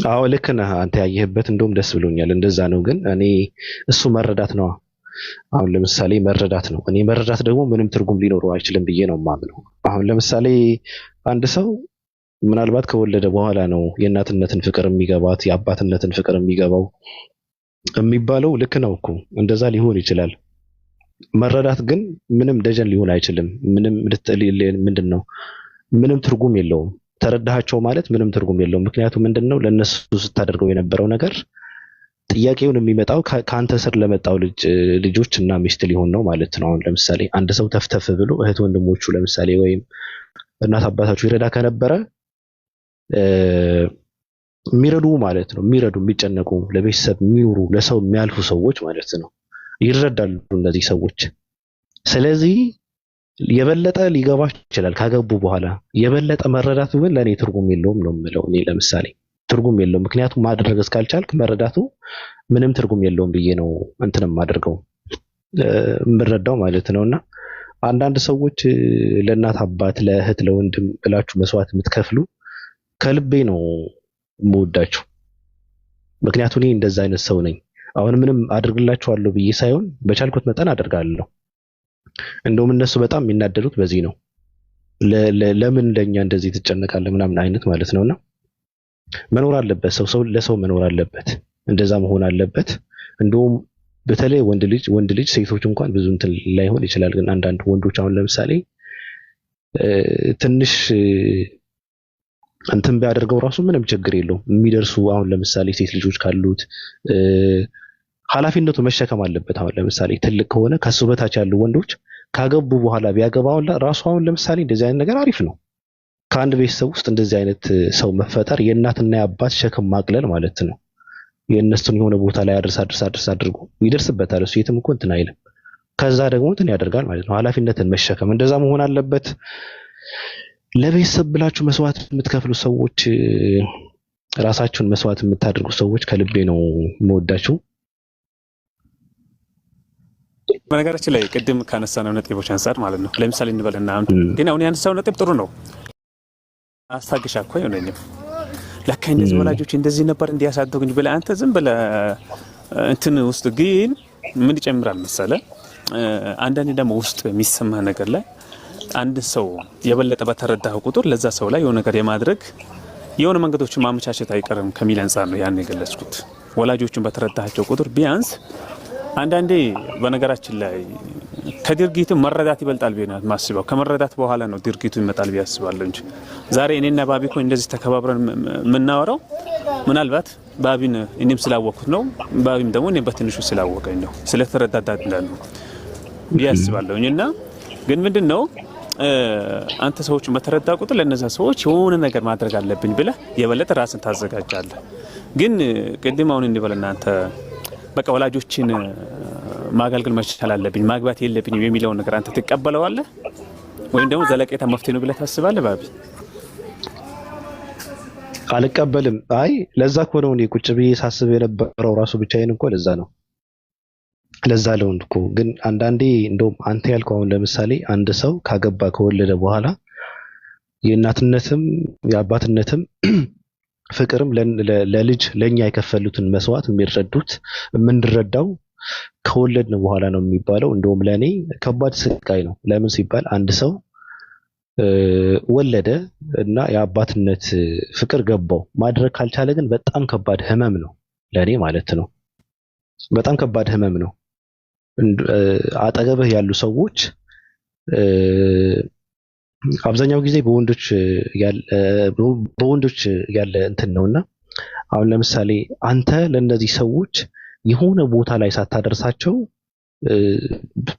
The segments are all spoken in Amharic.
አዎ ልክ ነህ አንተ ያየህበት እንደውም ደስ ብሎኛል። እንደዛ ነው ግን እኔ እሱ መረዳት ነው። አሁን ለምሳሌ መረዳት ነው። እኔ መረዳት ደግሞ ምንም ትርጉም ሊኖረው አይችልም ብዬ ነው የማምነው። አሁን ለምሳሌ አንድ ሰው ምናልባት ከወለደ በኋላ ነው የእናትነትን ፍቅር የሚገባት የአባትነትን ፍቅር የሚገባው የሚባለው ልክ ነው እኮ እንደዛ ሊሆን ይችላል። መረዳት ግን ምንም ደጀን ሊሆን አይችልም። ምንም ምንድን ነው ምንም ትርጉም የለውም። ተረዳሃቸው ማለት ምንም ትርጉም የለውም። ምክንያቱም ምንድነው ለነሱ ስታደርገው የነበረው ነገር ጥያቄውን የሚመጣው ከአንተ ስር ለመጣው ልጆች እና ሚስት ሊሆን ነው ማለት ነው። አሁን ለምሳሌ አንድ ሰው ተፍተፍ ብሎ እህት ወንድሞቹ ለምሳሌ ወይም እናት አባታችሁ ይረዳ ከነበረ የሚረዱ ማለት ነው። የሚረዱ የሚጨነቁ ለቤተሰብ የሚኖሩ ለሰው የሚያልፉ ሰዎች ማለት ነው ይረዳሉ እነዚህ ሰዎች። ስለዚህ የበለጠ ሊገባሽ ይችላል ካገቡ በኋላ። የበለጠ መረዳቱ ግን ለእኔ ትርጉም የለውም ነው የምለው። እኔ ለምሳሌ ትርጉም የለውም። ምክንያቱም ማድረግ እስካልቻልክ መረዳቱ ምንም ትርጉም የለውም ብዬ ነው እንትንም አድርገው የምረዳው ማለት ነውና አንዳንድ ሰዎች ለእናት አባት፣ ለእህት፣ ለወንድም ብላችሁ መስዋዕት የምትከፍሉ ከልቤ ነው የምወዳችሁ። ምክንያቱም እኔ እንደዛ አይነት ሰው ነኝ። አሁን ምንም አድርግላችኋለሁ ብዬ ሳይሆን በቻልኩት መጠን አደርጋለሁ። እንደውም እነሱ በጣም የሚናደዱት በዚህ ነው። ለምን ለኛ እንደዚህ ትጨነቃለህ ምናምን አይነት ማለት ነውና መኖር አለበት ሰው ለሰው መኖር አለበት። እንደዛ መሆን አለበት። እንደውም በተለይ ወንድ ልጅ ሴቶች እንኳን ብዙ እንትን ላይሆን ይችላል፣ ግን አንዳንድ ወንዶች አሁን ለምሳሌ ትንሽ እንትን ቢያደርገው ራሱ ምንም ችግር የለውም የሚደርሱ አሁን ለምሳሌ ሴት ልጆች ካሉት ኃላፊነቱ መሸከም አለበት። አሁን ለምሳሌ ትልቅ ከሆነ ከሱ በታች ያሉ ወንዶች ካገቡ በኋላ ቢያገባው ራሱ አሁን ለምሳሌ እንደዚህ አይነት ነገር አሪፍ ነው። ከአንድ ቤተሰብ ውስጥ እንደዚህ አይነት ሰው መፈጠር የእናትና የአባት ሸክም ማቅለል ማለት ነው። የእነሱን የሆነ ቦታ ላይ አድርስ አድርጎ ይደርስበታል። እሱ የትም እኮ እንትን አይልም። ከዛ ደግሞ እንትን ያደርጋል ማለት ነው። ኃላፊነትን መሸከም እንደዛ መሆን አለበት። ለቤተሰብ ብላችሁ መስዋዕት የምትከፍሉ ሰዎች፣ ራሳችሁን መስዋዕት የምታደርጉ ሰዎች ከልቤ ነው የምወዳችሁ። በነገራችን ላይ ቅድም ካነሳነው ነጥቦች አንፃር ማለት ነው ለምሳሌ እንበልና ግን አሁን ያነሳው ነጥብ ጥሩ ነው። አስታግሻ እኮ አይሆነኝም ለካ እንደዚህ ወላጆች እንደዚህ ነበር እንዲያሳድጉኝ ብለህ አንተ ዝም ብለህ እንትን ውስጥ ግን ምን ይጨምራል መሰለህ? አንዳንዴ ደግሞ ውስጥ የሚሰማ ነገር ላይ አንድ ሰው የበለጠ በተረዳኸው ቁጥር ለዛ ሰው ላይ የሆነ ነገር የማድረግ የሆነ መንገዶችን ማመቻቸት አይቀርም ከሚል አንፃር ነው ያን የገለጽኩት። ወላጆችን በተረዳሃቸው ቁጥር ቢያንስ አንዳንዴ በነገራችን ላይ ከድርጊቱ መረዳት ይበልጣል ብዬ ነው የማስበው። ከመረዳት በኋላ ነው ድርጊቱ ይመጣል ብዬ አስባለሁ እንጂ ዛሬ እኔና ባቢ እኮ እንደዚህ ተከባብረን የምናወራው ምናልባት ባቢን እኔም ስላወቅኩት ነው፣ ባቢም ደግሞ እኔም በትንሹ ስላወቀኝ ነው፣ ስለተረዳዳት እንዳልነው ብዬ አስባለሁ። እና ግን ምንድነው አንተ ሰዎችን በተረዳ ቁጥር ለነዛ ሰዎች የሆነ ነገር ማድረግ አለብኝ ብለህ የበለጠ ራስን ታዘጋጃለህ። ግን ቅድም አሁን እንበልና አንተ በቃ ወላጆችን ማገልገል መቻል አለብኝ ማግባት የለብኝም የሚለውን ነገር አንተ ትቀበለዋለህ ወይም ደግሞ ዘለቄታ መፍትሄ ነው ብለህ ታስባለህ? ባቢ አልቀበልም። አይ ለዛ እኮ ነው እኔ ቁጭ ብዬ ሳስብ የነበረው ራሱ ብቻዬን እኮ ለዛ ነው። ለዛ ለወንድ እኮ ግን አንዳንዴ እንደውም አንተ ያልከው አሁን ለምሳሌ አንድ ሰው ካገባ ከወለደ በኋላ የእናትነትም የአባትነትም ፍቅርም ለልጅ ለኛ የከፈሉትን መስዋዕት የሚረዱት የምንረዳው ከወለድን በኋላ ነው የሚባለው። እንደውም ለኔ ከባድ ስቃይ ነው። ለምን ሲባል አንድ ሰው ወለደ እና የአባትነት ፍቅር ገባው ማድረግ ካልቻለ ግን በጣም ከባድ ህመም ነው ለኔ ማለት ነው። በጣም ከባድ ህመም ነው። አጠገብህ ያሉ ሰዎች አብዛኛው ጊዜ በወንዶች ያለ እንትን ነውና አሁን ለምሳሌ አንተ ለእነዚህ ሰዎች የሆነ ቦታ ላይ ሳታደርሳቸው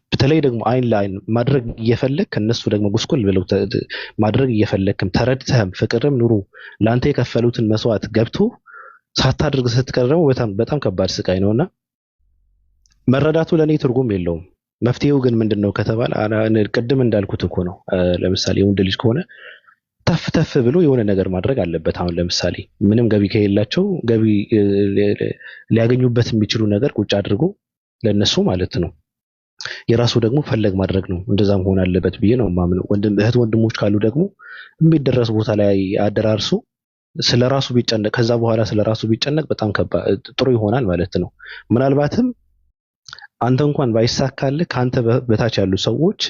በተለይ ደግሞ አይን ለአይን ማድረግ እየፈለክ እነሱ ደግሞ ጉስቁል ብለው ማድረግ እየፈለክም ተረድተህም ፍቅርም ኑሩ ለአንተ የከፈሉትን መስዋዕት ገብቶ ሳታደርግ ስትቀረው በጣም ከባድ ስቃይ ነውና መረዳቱ ለኔ ትርጉም የለውም። መፍትሄው ግን ምንድነው ከተባለ ቅድም እንዳልኩት እኮ ነው። ለምሳሌ ወንድ ልጅ ከሆነ ተፍ ብሎ የሆነ ነገር ማድረግ አለበት። አሁን ለምሳሌ ምንም ገቢ ከሌላቸው ገቢ ሊያገኙበት የሚችሉ ነገር ቁጭ አድርጎ ለነሱ ማለት ነው የራሱ ደግሞ ፈለግ ማድረግ ነው። እንደዛ መሆን አለበት ብዬ ነው የማምነው። እህት ወንድሞች ካሉ ደግሞ የሚደረስ ቦታ ላይ አደራርሱ ስለራሱ ቢጨነቅ ከዛ በኋላ ስለራሱ ቢጨነቅ በጣም ጥሩ ይሆናል ማለት ነው። ምናልባትም አንተ እንኳን ባይሳካልህ ከአንተ በታች ያሉ ሰዎች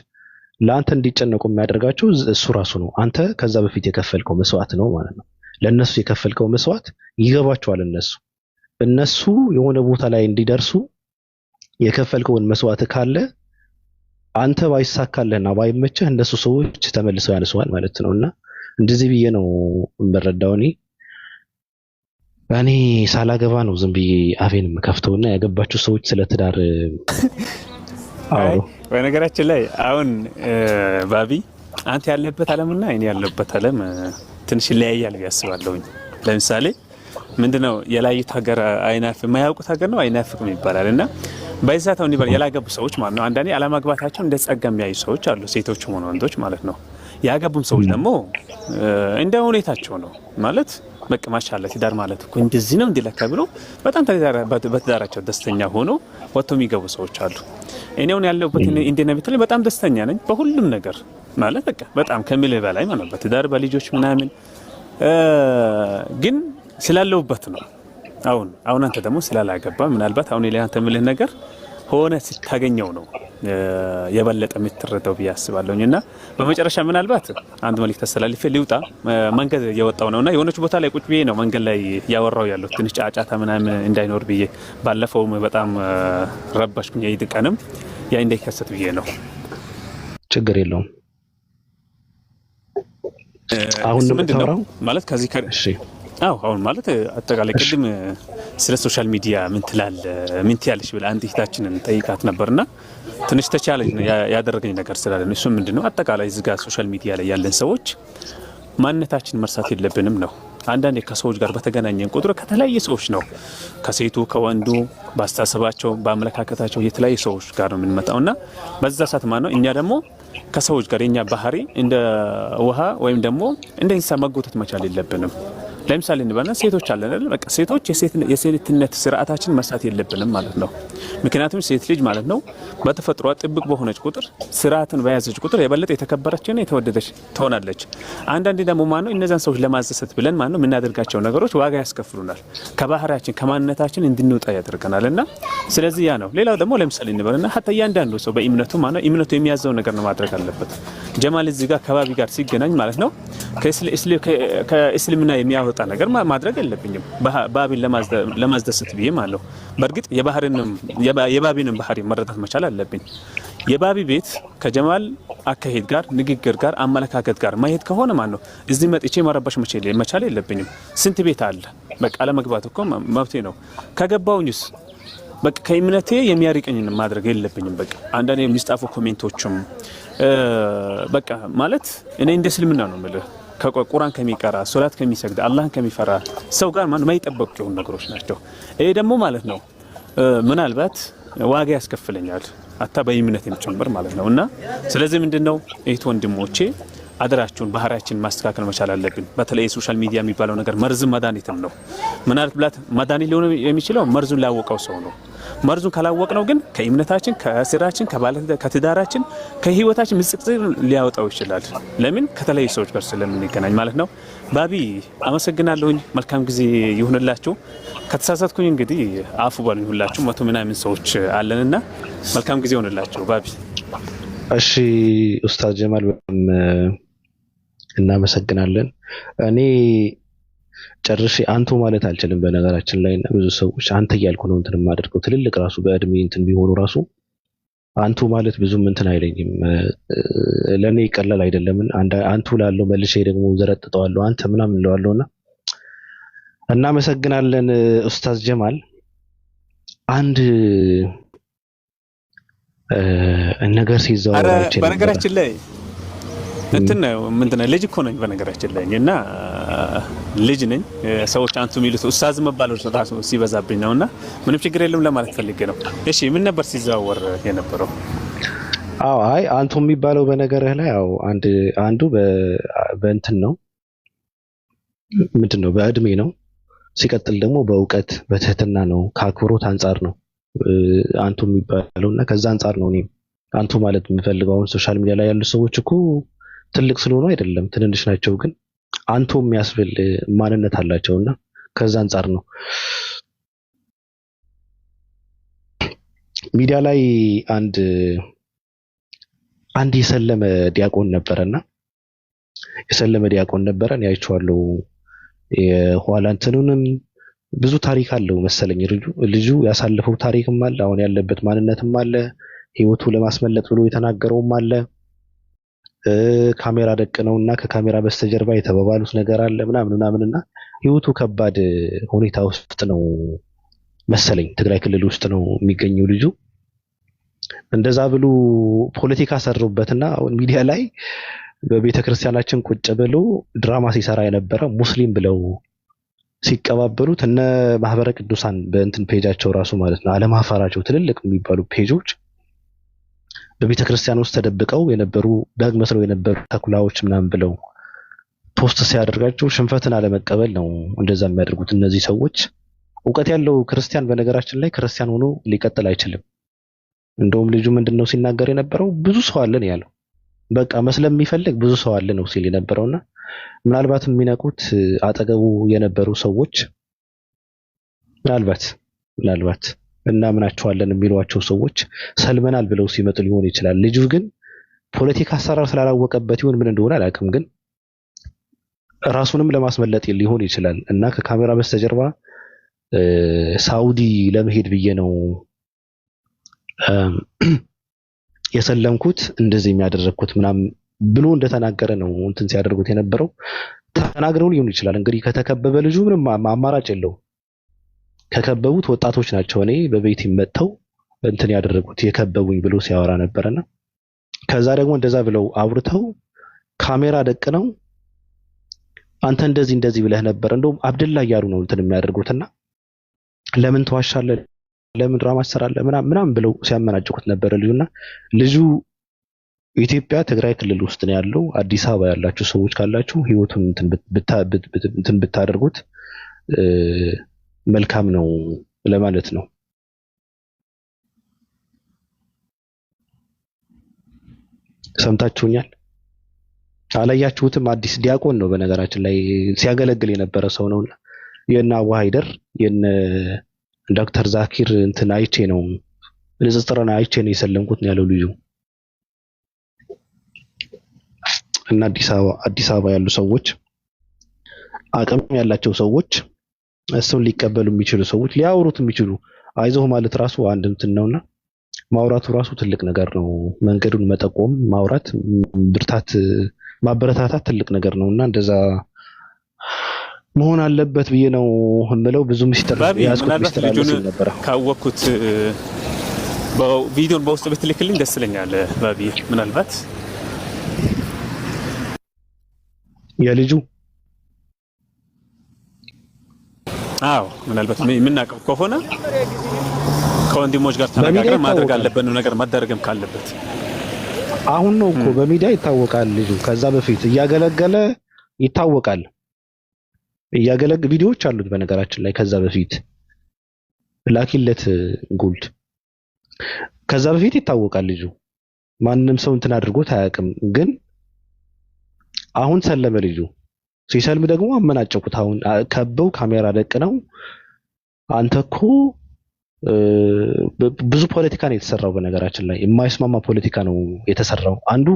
ለአንተ እንዲጨነቁ የሚያደርጋቸው እሱ ራሱ ነው። አንተ ከዛ በፊት የከፈልከው መስዋዕት ነው ማለት ነው። ለነሱ የከፈልከው መስዋዕት ይገባቸዋል። እነሱ የሆነ ቦታ ላይ እንዲደርሱ የከፈልከውን መስዋዕት ካለ አንተ ባይሳካልህና ባይመችህ እነሱ ሰዎች ተመልሰው ያነሱዋል ማለት ነውና እንደዚህ ብዬ ነው የምረዳው። እኔ ሳላገባ ነው ዝም ብዬ አፌን የምከፍተውና ያገባችሁ ሰዎች ስለ ትዳር በነገራችን ላይ አሁን ባቢ አንተ ያለበት ዓለምና እኔ ያለበት ዓለም ትንሽ ይለያያል ያስባለሁኝ። ለምሳሌ ምንድነው የላይት ሀገር አይናፍቅ የማያውቁት ሀገር ነው አይናፍቅም ይባላል እና በይዛታው እንዲባል ያላገቡ ሰዎች ማለት ነው አንዳንዴ አለማግባታቸው እንደ ጸጋ የሚያዩ ሰዎች አሉ፣ ሴቶችም ሆነ ወንዶች ማለት ነው። ያገቡም ሰዎች ደግሞ እንደ ሁኔታቸው ነው ማለት በቃ ማሻአላ ትዳር ማለት እኮ እንደዚህ ነው እንዲለካ ብሎ በጣም በትዳራቸው ደስተኛ ሆኖ ወጥቶ የሚገቡ ሰዎች አሉ። እኔ አሁን ያለሁበት እንደ ነብይ በጣም ደስተኛ ነኝ በሁሉም ነገር ማለት በቃ በጣም ከምልህ በላይ ማለት በትዳር በልጆች ምናምን ግን ስላለሁበት ነው። አሁን አንተ ደግሞ ስላላገባ ምናልባት አሁን ለአንተ ምልህ ነገር ሆነ ስታገኘው ነው የበለጠ የምትረዳው ብዬ አስባለሁኝ። እና በመጨረሻ ምናልባት አንድ መልእክት አስተላልፌ ልውጣ። መንገድ እየወጣው ነውና የሆነች ቦታ ላይ ቁጭ ብዬ ነው መንገድ ላይ ያወራው ያለው ትንሽ ጫጫታ ምናምን እንዳይኖር ብዬ ባለፈው በጣም ረባሽኩኝ። የኢድ ቀንም ያ እንዳይከሰት ብዬ ነው። ችግር የለውም። አሁን ነው ማለት ከዚህ አሁን ማለት አጠቃላይ ቅድም ስለ ሶሻል ሚዲያ ምን ትያለሽ ብላ አንድ እህታችንን ጠይቃት ነበርና ትንሽ ተቻለኝ ያደረገኝ ነገር ስላለ ነው። እሱ ምንድነው አጠቃላይ እዚህ ጋር ሶሻል ሚዲያ ላይ ያለን ሰዎች ማንነታችን መርሳት የለብንም ነው። አንዳንዴ ከሰዎች ጋር በተገናኘን ቁጥር ከተለያየ ሰዎች ነው ከሴቱ ከወንዱ ባስተሳሰባቸው በአመለካከታቸው የተለያየ ሰዎች ጋር ነው የምንመጣውና በዛ ሰዓት ማለት ነው እኛ ደግሞ ከሰዎች ጋር የኛ ባህሪ እንደ ውሃ ወይም ደግሞ እንደ እንስሳ መጎተት መቻል የለብንም። ለምሳሌ እንባልና ሴቶች አለን አይደል? በቃ ሴቶች የሴትነት ስርዓታችን መርሳት የለብንም ማለት ነው። ምክንያቱም ሴት ልጅ ማለት ነው በተፈጥሯ ጥብቅ በሆነች ቁጥር ስርዓትን በያዘች ቁጥር የበለጠ የተከበረችና የተወደደች ትሆናለች። አንዳንዴ ደግሞ ማነው እነዛን ሰዎች ለማዘሰት ብለን ማነው የምናደርጋቸው ነገሮች ዋጋ ያስከፍሉናል፣ ከባህሪያችን ከማንነታችን እንድንወጣ ያደርገናልና ስለዚህ ያ ነው። ሌላው ደግሞ ለምሳሌ እንበልና ሀታ እያንዳንዱ ሰው በእምነቱ ማነው እምነቱ የሚያዘው ነገር ነው ማድረግ አለበት። ጀማል እዚህ ጋር ከባቢ ጋር ሲገናኝ ማለት ነው ከእስልምና የሚያወጣ ነገር ማድረግ የለብኝም ባቢን ለማስደሰት ብዬ ማለት ነው። በእርግጥ የባቢንን ባህሪ መረዳት መቻል አለብኝ። የባቢ ቤት ከጀማል አካሄድ ጋር ንግግር ጋር አመለካከት ጋር ማየት ከሆነ ማለት ነው እዚህ መጥቼ መረባሽ መቻል የለብኝም። ስንት ቤት አለ በቃ ለመግባት እኮ መብቴ ነው። ከገባውኝስ በቃ ከእምነቴ የሚያርቀኝን ማድረግ የለብኝም። በቃ አንዳንዴ የሚጻፉ ኮሜንቶችም በቃ ማለት እኔ እንደ እስልምና ነው የምልህ ከቁርአን ከሚቀራ ሶላት ከሚሰግድ አላህን ከሚፈራ ሰው ጋር ማን ማይጠበቁ የሆኑ ነገሮች ናቸው። ይሄ ደግሞ ማለት ነው ምናልባት ዋጋ ያስከፍለኛል አታ በእምነቴም ጭምር ማለት ነውና ስለዚህ ምንድነው እህት ወንድሞቼ አደራችሁን ባህሪያችን ማስተካከል መቻል አለብን። በተለይ ሶሻል ሚዲያ የሚባለው ነገር መርዝ መድኃኒትም ነው። ምናልባት መድኃኒት ሊሆን የሚችለው መርዙን ላወቀው ሰው ነው። መርዙን ካላወቅነው ግን ከእምነታችን ከስራችን ከትዳራችን ከህይወታችን ምስቅጥር ሊያወጣው ይችላል። ለምን ከተለያዩ ሰዎች ጋር ስለምንገናኝ ማለት ነው። ባቢ አመሰግናለሁኝ። መልካም ጊዜ ይሁንላችሁ። ከተሳሳትኩኝ እንግዲህ አፉ በሉኝ። ሁላችሁ 100 ምናምን ሰዎች አለንና መልካም ጊዜ ይሁንላችሁ ባቢ። እሺ ኡስታዝ ጀማል እናመሰግናለን። እኔ ጨርሼ አንቱ ማለት አልችልም በነገራችን ላይ እና ብዙ ሰዎች አንተ እያልኩ ነው እንትን የማደርገው ትልልቅ ራሱ በእድሜ እንትን ቢሆኑ ራሱ አንቱ ማለት ብዙም እንትን አይለኝም። ለኔ ይቀላል አይደለም አንቱ ላለው መልሼ ደግሞ ዘረጥጠዋለሁ አንተ ምናምን እለዋለሁና እናመሰግናለን ኡስታዝ ጀማል። አንድ ነገር ሲዘዋወር በነገራችን ላይ እንትን ነው ምንድነው ልጅ እኮ ነኝ በነገራችን ላይ እና ልጅ ነኝ። ሰዎች አንቱ የሚሉት ኡስታዝ መባለው ራሱ ሲበዛብኝ ነውና ምንም ችግር የለም ለማለት ፈልጌ ነው። እሺ ምን ነበር ሲዘዋወር የነበረው? አይ አንቱ የሚባለው በነገርህ ላይ አንዱ በእንትን ነው ምንድነው በእድሜ ነው። ሲቀጥል ደግሞ በእውቀት በትህትና ነው፣ ከአክብሮት አንጻር ነው አንቱ የሚባለውና ከዛ አንጻር ነው እኔም አንቱ ማለት የምፈልገው። አሁን ሶሻል ሚዲያ ላይ ያሉ ሰዎች እኮ ትልቅ ስለሆኑ አይደለም ትንንሽ ናቸው፣ ግን አንቶ የሚያስብል ማንነት አላቸውና ከዛ አንጻር ነው ሚዲያ ላይ አንድ የሰለመ ዲያቆን ነበረና እኔ አይቼዋለሁ። የኋላ እንትኑንም ብዙ ታሪክ አለው መሰለኝ ልጁ ያሳለፈው ታሪክም አለ፣ አሁን ያለበት ማንነትም አለ፣ ህይወቱ ለማስመለጥ ብሎ የተናገረውም አለ። ካሜራ ደቅነውና ከካሜራ በስተጀርባ የተባባሉት ነገር አለ ምናምንና ህይወቱ ከባድ ሁኔታ ውስጥ ነው መሰለኝ። ትግራይ ክልል ውስጥ ነው የሚገኘው ልጁ። እንደዛ ብሎ ፖለቲካ ሰሩበትና አሁን ሚዲያ ላይ በቤተ ክርስቲያናችን ቁጭ ብሎ ድራማ ሲሰራ የነበረ ሙስሊም ብለው ሲቀባበሉት እነ ማህበረ ቅዱሳን በእንትን ፔጃቸው ራሱ ማለት ነው አለማፈራቸው ትልልቅ የሚባሉ ፔጆች በቤተ ክርስቲያን ውስጥ ተደብቀው የነበሩ በግ መስለው የነበሩ ተኩላዎች ምናምን ብለው ፖስት ሲያደርጋቸው ሽንፈትን አለመቀበል ነው እንደዛ የሚያደርጉት እነዚህ ሰዎች። እውቀት ያለው ክርስቲያን በነገራችን ላይ ክርስቲያን ሆኖ ሊቀጥል አይችልም። እንደውም ልጁ ምንድነው ሲናገር የነበረው ብዙ ሰው አለ ነው ያለው። በቃ መስለም የሚፈልግ ብዙ ሰው አለ ነው ሲል የነበረውና ምናልባት የሚነቁት አጠገቡ የነበሩ ሰዎች ምናልባት እናምናቸዋለን የሚሏቸው ሰዎች ሰልመናል ብለው ሲመጡ ሊሆን ይችላል። ልጁ ግን ፖለቲካ አሰራር ስላላወቀበት ይሁን ምን እንደሆነ አላውቅም፣ ግን ራሱንም ለማስመለጥ ሊሆን ይችላል እና ከካሜራ በስተጀርባ ሳውዲ ለመሄድ ብዬ ነው የሰለምኩት እንደዚህ የሚያደርኩት ምናምን ብሎ እንደተናገረ ነው እንትን ሲያደርጉት የነበረው። ተናግረው ሊሆን ይችላል እንግዲህ ከተከበበ ልጁ ምንም አማራጭ የለው። ከከበቡት ወጣቶች ናቸው እኔ በቤት መጥተው እንትን ያደረጉት የከበቡኝ ብሎ ሲያወራ ነበርና ከዛ ደግሞ እንደዛ ብለው አውርተው ካሜራ ደቅነው አንተ እንደዚህ ብለህ ነበር እንደውም አብደላ እያሉ ነው እንትን የሚያደርጉትና ለምን ተዋሻለህ ለምን ድራማ ትሰራለህ ምናምን ብለው ሲያመናጭቁት ነበር ልጁ ኢትዮጵያ ትግራይ ክልል ውስጥ ነው ያለው። አዲስ አበባ ያላችሁ ሰዎች ካላችሁ ህይወቱን እንትን ብታደርጉት መልካም ነው ለማለት ነው። ሰምታችሁኛል? አላያችሁትም? አዲስ ዲያቆን ነው በነገራችን ላይ ሲያገለግል የነበረ ሰው ነውና የና ዋሃይደር የነ ዶክተር ዛኪር እንትን አይቼ ነው ንጽጽርን አይቼ ነው የሰለምኩት ነው ያለው ልጁ። እና አዲስ አበባ ያሉ ሰዎች አቅም ያላቸው ሰዎች እሱን ሊቀበሉ የሚችሉ ሰዎች ሊያወሩት የሚችሉ አይዞህ ማለት ራሱ አንድ እንትን ነውና ማውራቱ ራሱ ትልቅ ነገር ነው። መንገዱን መጠቆም ማውራት ማበረታታት ትልቅ ነገር ነውና እንደዛ መሆን አለበት ብዬ ነው የምለው። ብዙ ሚስጥር ያዝኩት ሚስጥር አለ ነበር ካወኩት ቪዲዮን በውስጥ ብትልክልኝ ደስ ይለኛል። ባቢ ምናልባት የልጁ ምናልባት የምናውቀው ከሆነ ከወንድሞች ጋር ተነጋግረን ማድረግ አለበት ነገር ማደረግም ካለበት አሁን ነው እኮ በሚዲያ ይታወቃል። ልጁ ከዛ በፊት እያገለገለ ይታወቃል። ቪዲዮዎች አሉት በነገራችን ላይ ከዛ በፊት ላኪለት ጉልድ ከዛ በፊት ይታወቃል ልጁ። ማንንም ሰው እንትን አድርጎት አያውቅም። ግን አሁን ሰለመ ልጁ። ሲሰልም ደግሞ አመናጨቁት። አሁን ከበው ካሜራ ደቅነው አንተ እኮ ብዙ ፖለቲካ ነው የተሰራው። በነገራችን ላይ የማይስማማ ፖለቲካ ነው የተሰራው። አንዱ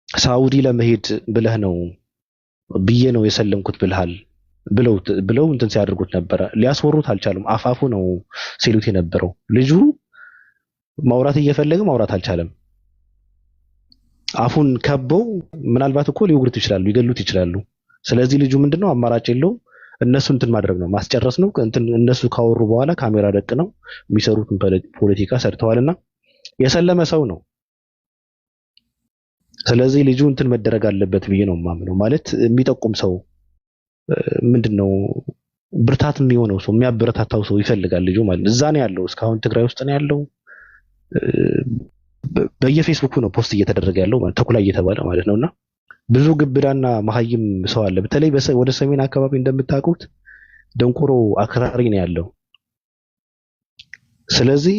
ሳውዲ ለመሄድ ብለህ ነው ብዬ ነው የሰለምኩት ብለሃል ብለው እንትን ሲያደርጉት ነበረ። ሊያስወሩት አልቻሉም። አፋፉ ነው ሲሉት የነበረው። ልጁ ማውራት እየፈለገ ማውራት አልቻለም። አፉን ከበው ምናልባት እኮ ሊወግሩት ይችላሉ፣ ሊገሉት ይችላሉ። ስለዚህ ልጁ ምንድነው አማራጭ የለው እነሱ እንትን ማድረግ ነው ማስጨረስ ነው። እነሱ ካወሩ በኋላ ካሜራ ደቅ ነው የሚሰሩትን ፖለቲካ ሰርተዋልና የሰለመ ሰው ነው። ስለዚህ ልጁ እንትን መደረግ አለበት ብዬ ነው የማምነው። ማለት የሚጠቁም ሰው ምንድነው ብርታት የሚሆነው ሰው የሚያበረታታው ሰው ይፈልጋል ልጁ ማለት እዛ ነው ያለው። እስካሁን ትግራይ ውስጥ ነው ያለው። በየፌስቡኩ ነው ፖስት እየተደረገ ያለው ማለት ተኩላ እየተባለ ማለት ነውና ብዙ ግብዳና መሀይም ሰው አለ። በተለይ ወደ ሰሜን አካባቢ እንደምታውቁት ደንቆሮ አክራሪ ነው ያለው። ስለዚህ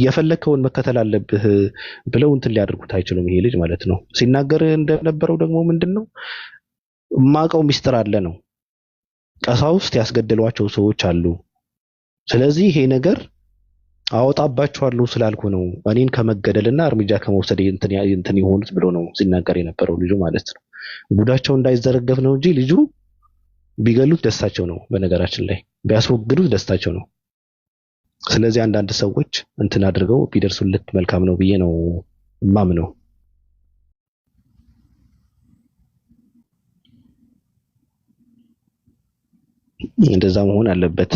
የፈለከውን መከተል አለብህ ብለው እንትን ሊያደርጉት አይችሉም ይሄ ልጅ ማለት ነው። ሲናገር እንደነበረው ደግሞ ምንድነው ማቀው ሚስጥር አለ ነው። ቀሳውስት ያስገደሏቸው ሰዎች አሉ። ስለዚህ ይሄ ነገር አወጣባቸዋለሁ ስላልኩ ነው እኔን ከመገደልና እርምጃ ከመውሰድ እንትን የሆኑት ብሎ ነው ሲናገር የነበረው ልጁ ማለት ነው። ጉዳቸው እንዳይዘረገፍ ነው እንጂ ልጁ ቢገሉት ደስታቸው ነው። በነገራችን ላይ ቢያስወግዱት ደስታቸው ነው። ስለዚህ አንዳንድ ሰዎች እንትን አድርገው ቢደርሱለት መልካም ነው ብዬ ነው ማምነው። እንደዛ መሆን አለበት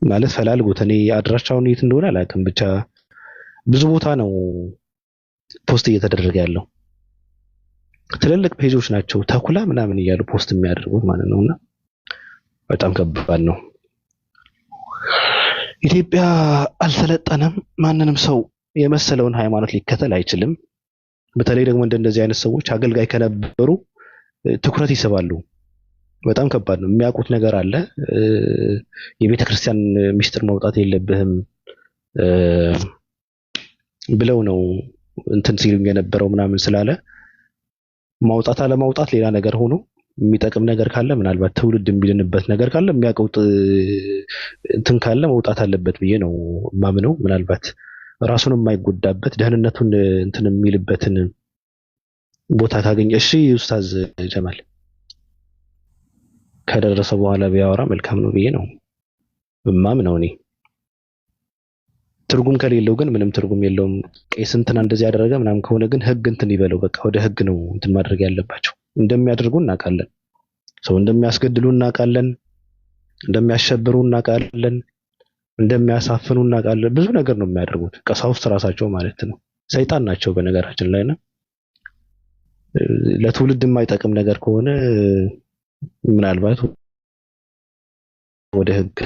ማለት ፈላልጎት። እኔ አድራሻውን የት እንደሆነ አላውቅም፣ ብቻ ብዙ ቦታ ነው ፖስት እየተደረገ ያለው። ትልልቅ ፔጆች ናቸው ተኩላ ምናምን እያሉ ፖስት የሚያደርጉት ማለት ነውና በጣም ከባድ ነው። ኢትዮጵያ አልሰለጠነም። ማንንም ሰው የመሰለውን ሃይማኖት ሊከተል አይችልም። በተለይ ደግሞ እንደነዚህ አይነት ሰዎች አገልጋይ ከነበሩ ትኩረት ይስባሉ። በጣም ከባድ ነው። የሚያውቁት ነገር አለ። የቤተ ክርስቲያን ሚስጥር መውጣት የለብህም ብለው ነው እንትን ሲሉ የነበረው ምናምን ስላለ ማውጣት አለማውጣት ሌላ ነገር ሆኖ የሚጠቅም ነገር ካለ ምናልባት ትውልድ የሚድንበት ነገር ካለ የሚያውቀው እንትን ካለ መውጣት አለበት ብዬ ነው ማምነው። ምናልባት ራሱን የማይጎዳበት ደህንነቱን እንትን የሚልበትን ቦታ ካገኘ። እሺ ኡስታዝ ጀማል ከደረሰ በኋላ ቢያወራ መልካም ነው ብዬ ነው ማምነው እኔ። ትርጉም ከሌለው ግን ምንም ትርጉም የለውም። ቄስ እንትና እንደዚህ ያደረገ ምናምን ከሆነ ግን ህግ እንትን ይበለው። በቃ ወደ ህግ ነው እንትን ማድረግ ያለባቸው። እንደሚያደርጉ እናውቃለን። ሰው እንደሚያስገድሉ እናውቃለን። እንደሚያሸብሩ እናውቃለን። እንደሚያሳፍኑ እናውቃለን። ብዙ ነገር ነው የሚያደርጉት ቀሳውስት ራሳቸው ማለት ነው። ሰይጣን ናቸው በነገራችን ላይ ነው። ለትውልድ የማይጠቅም ነገር ከሆነ ምናልባት ወደ ህግ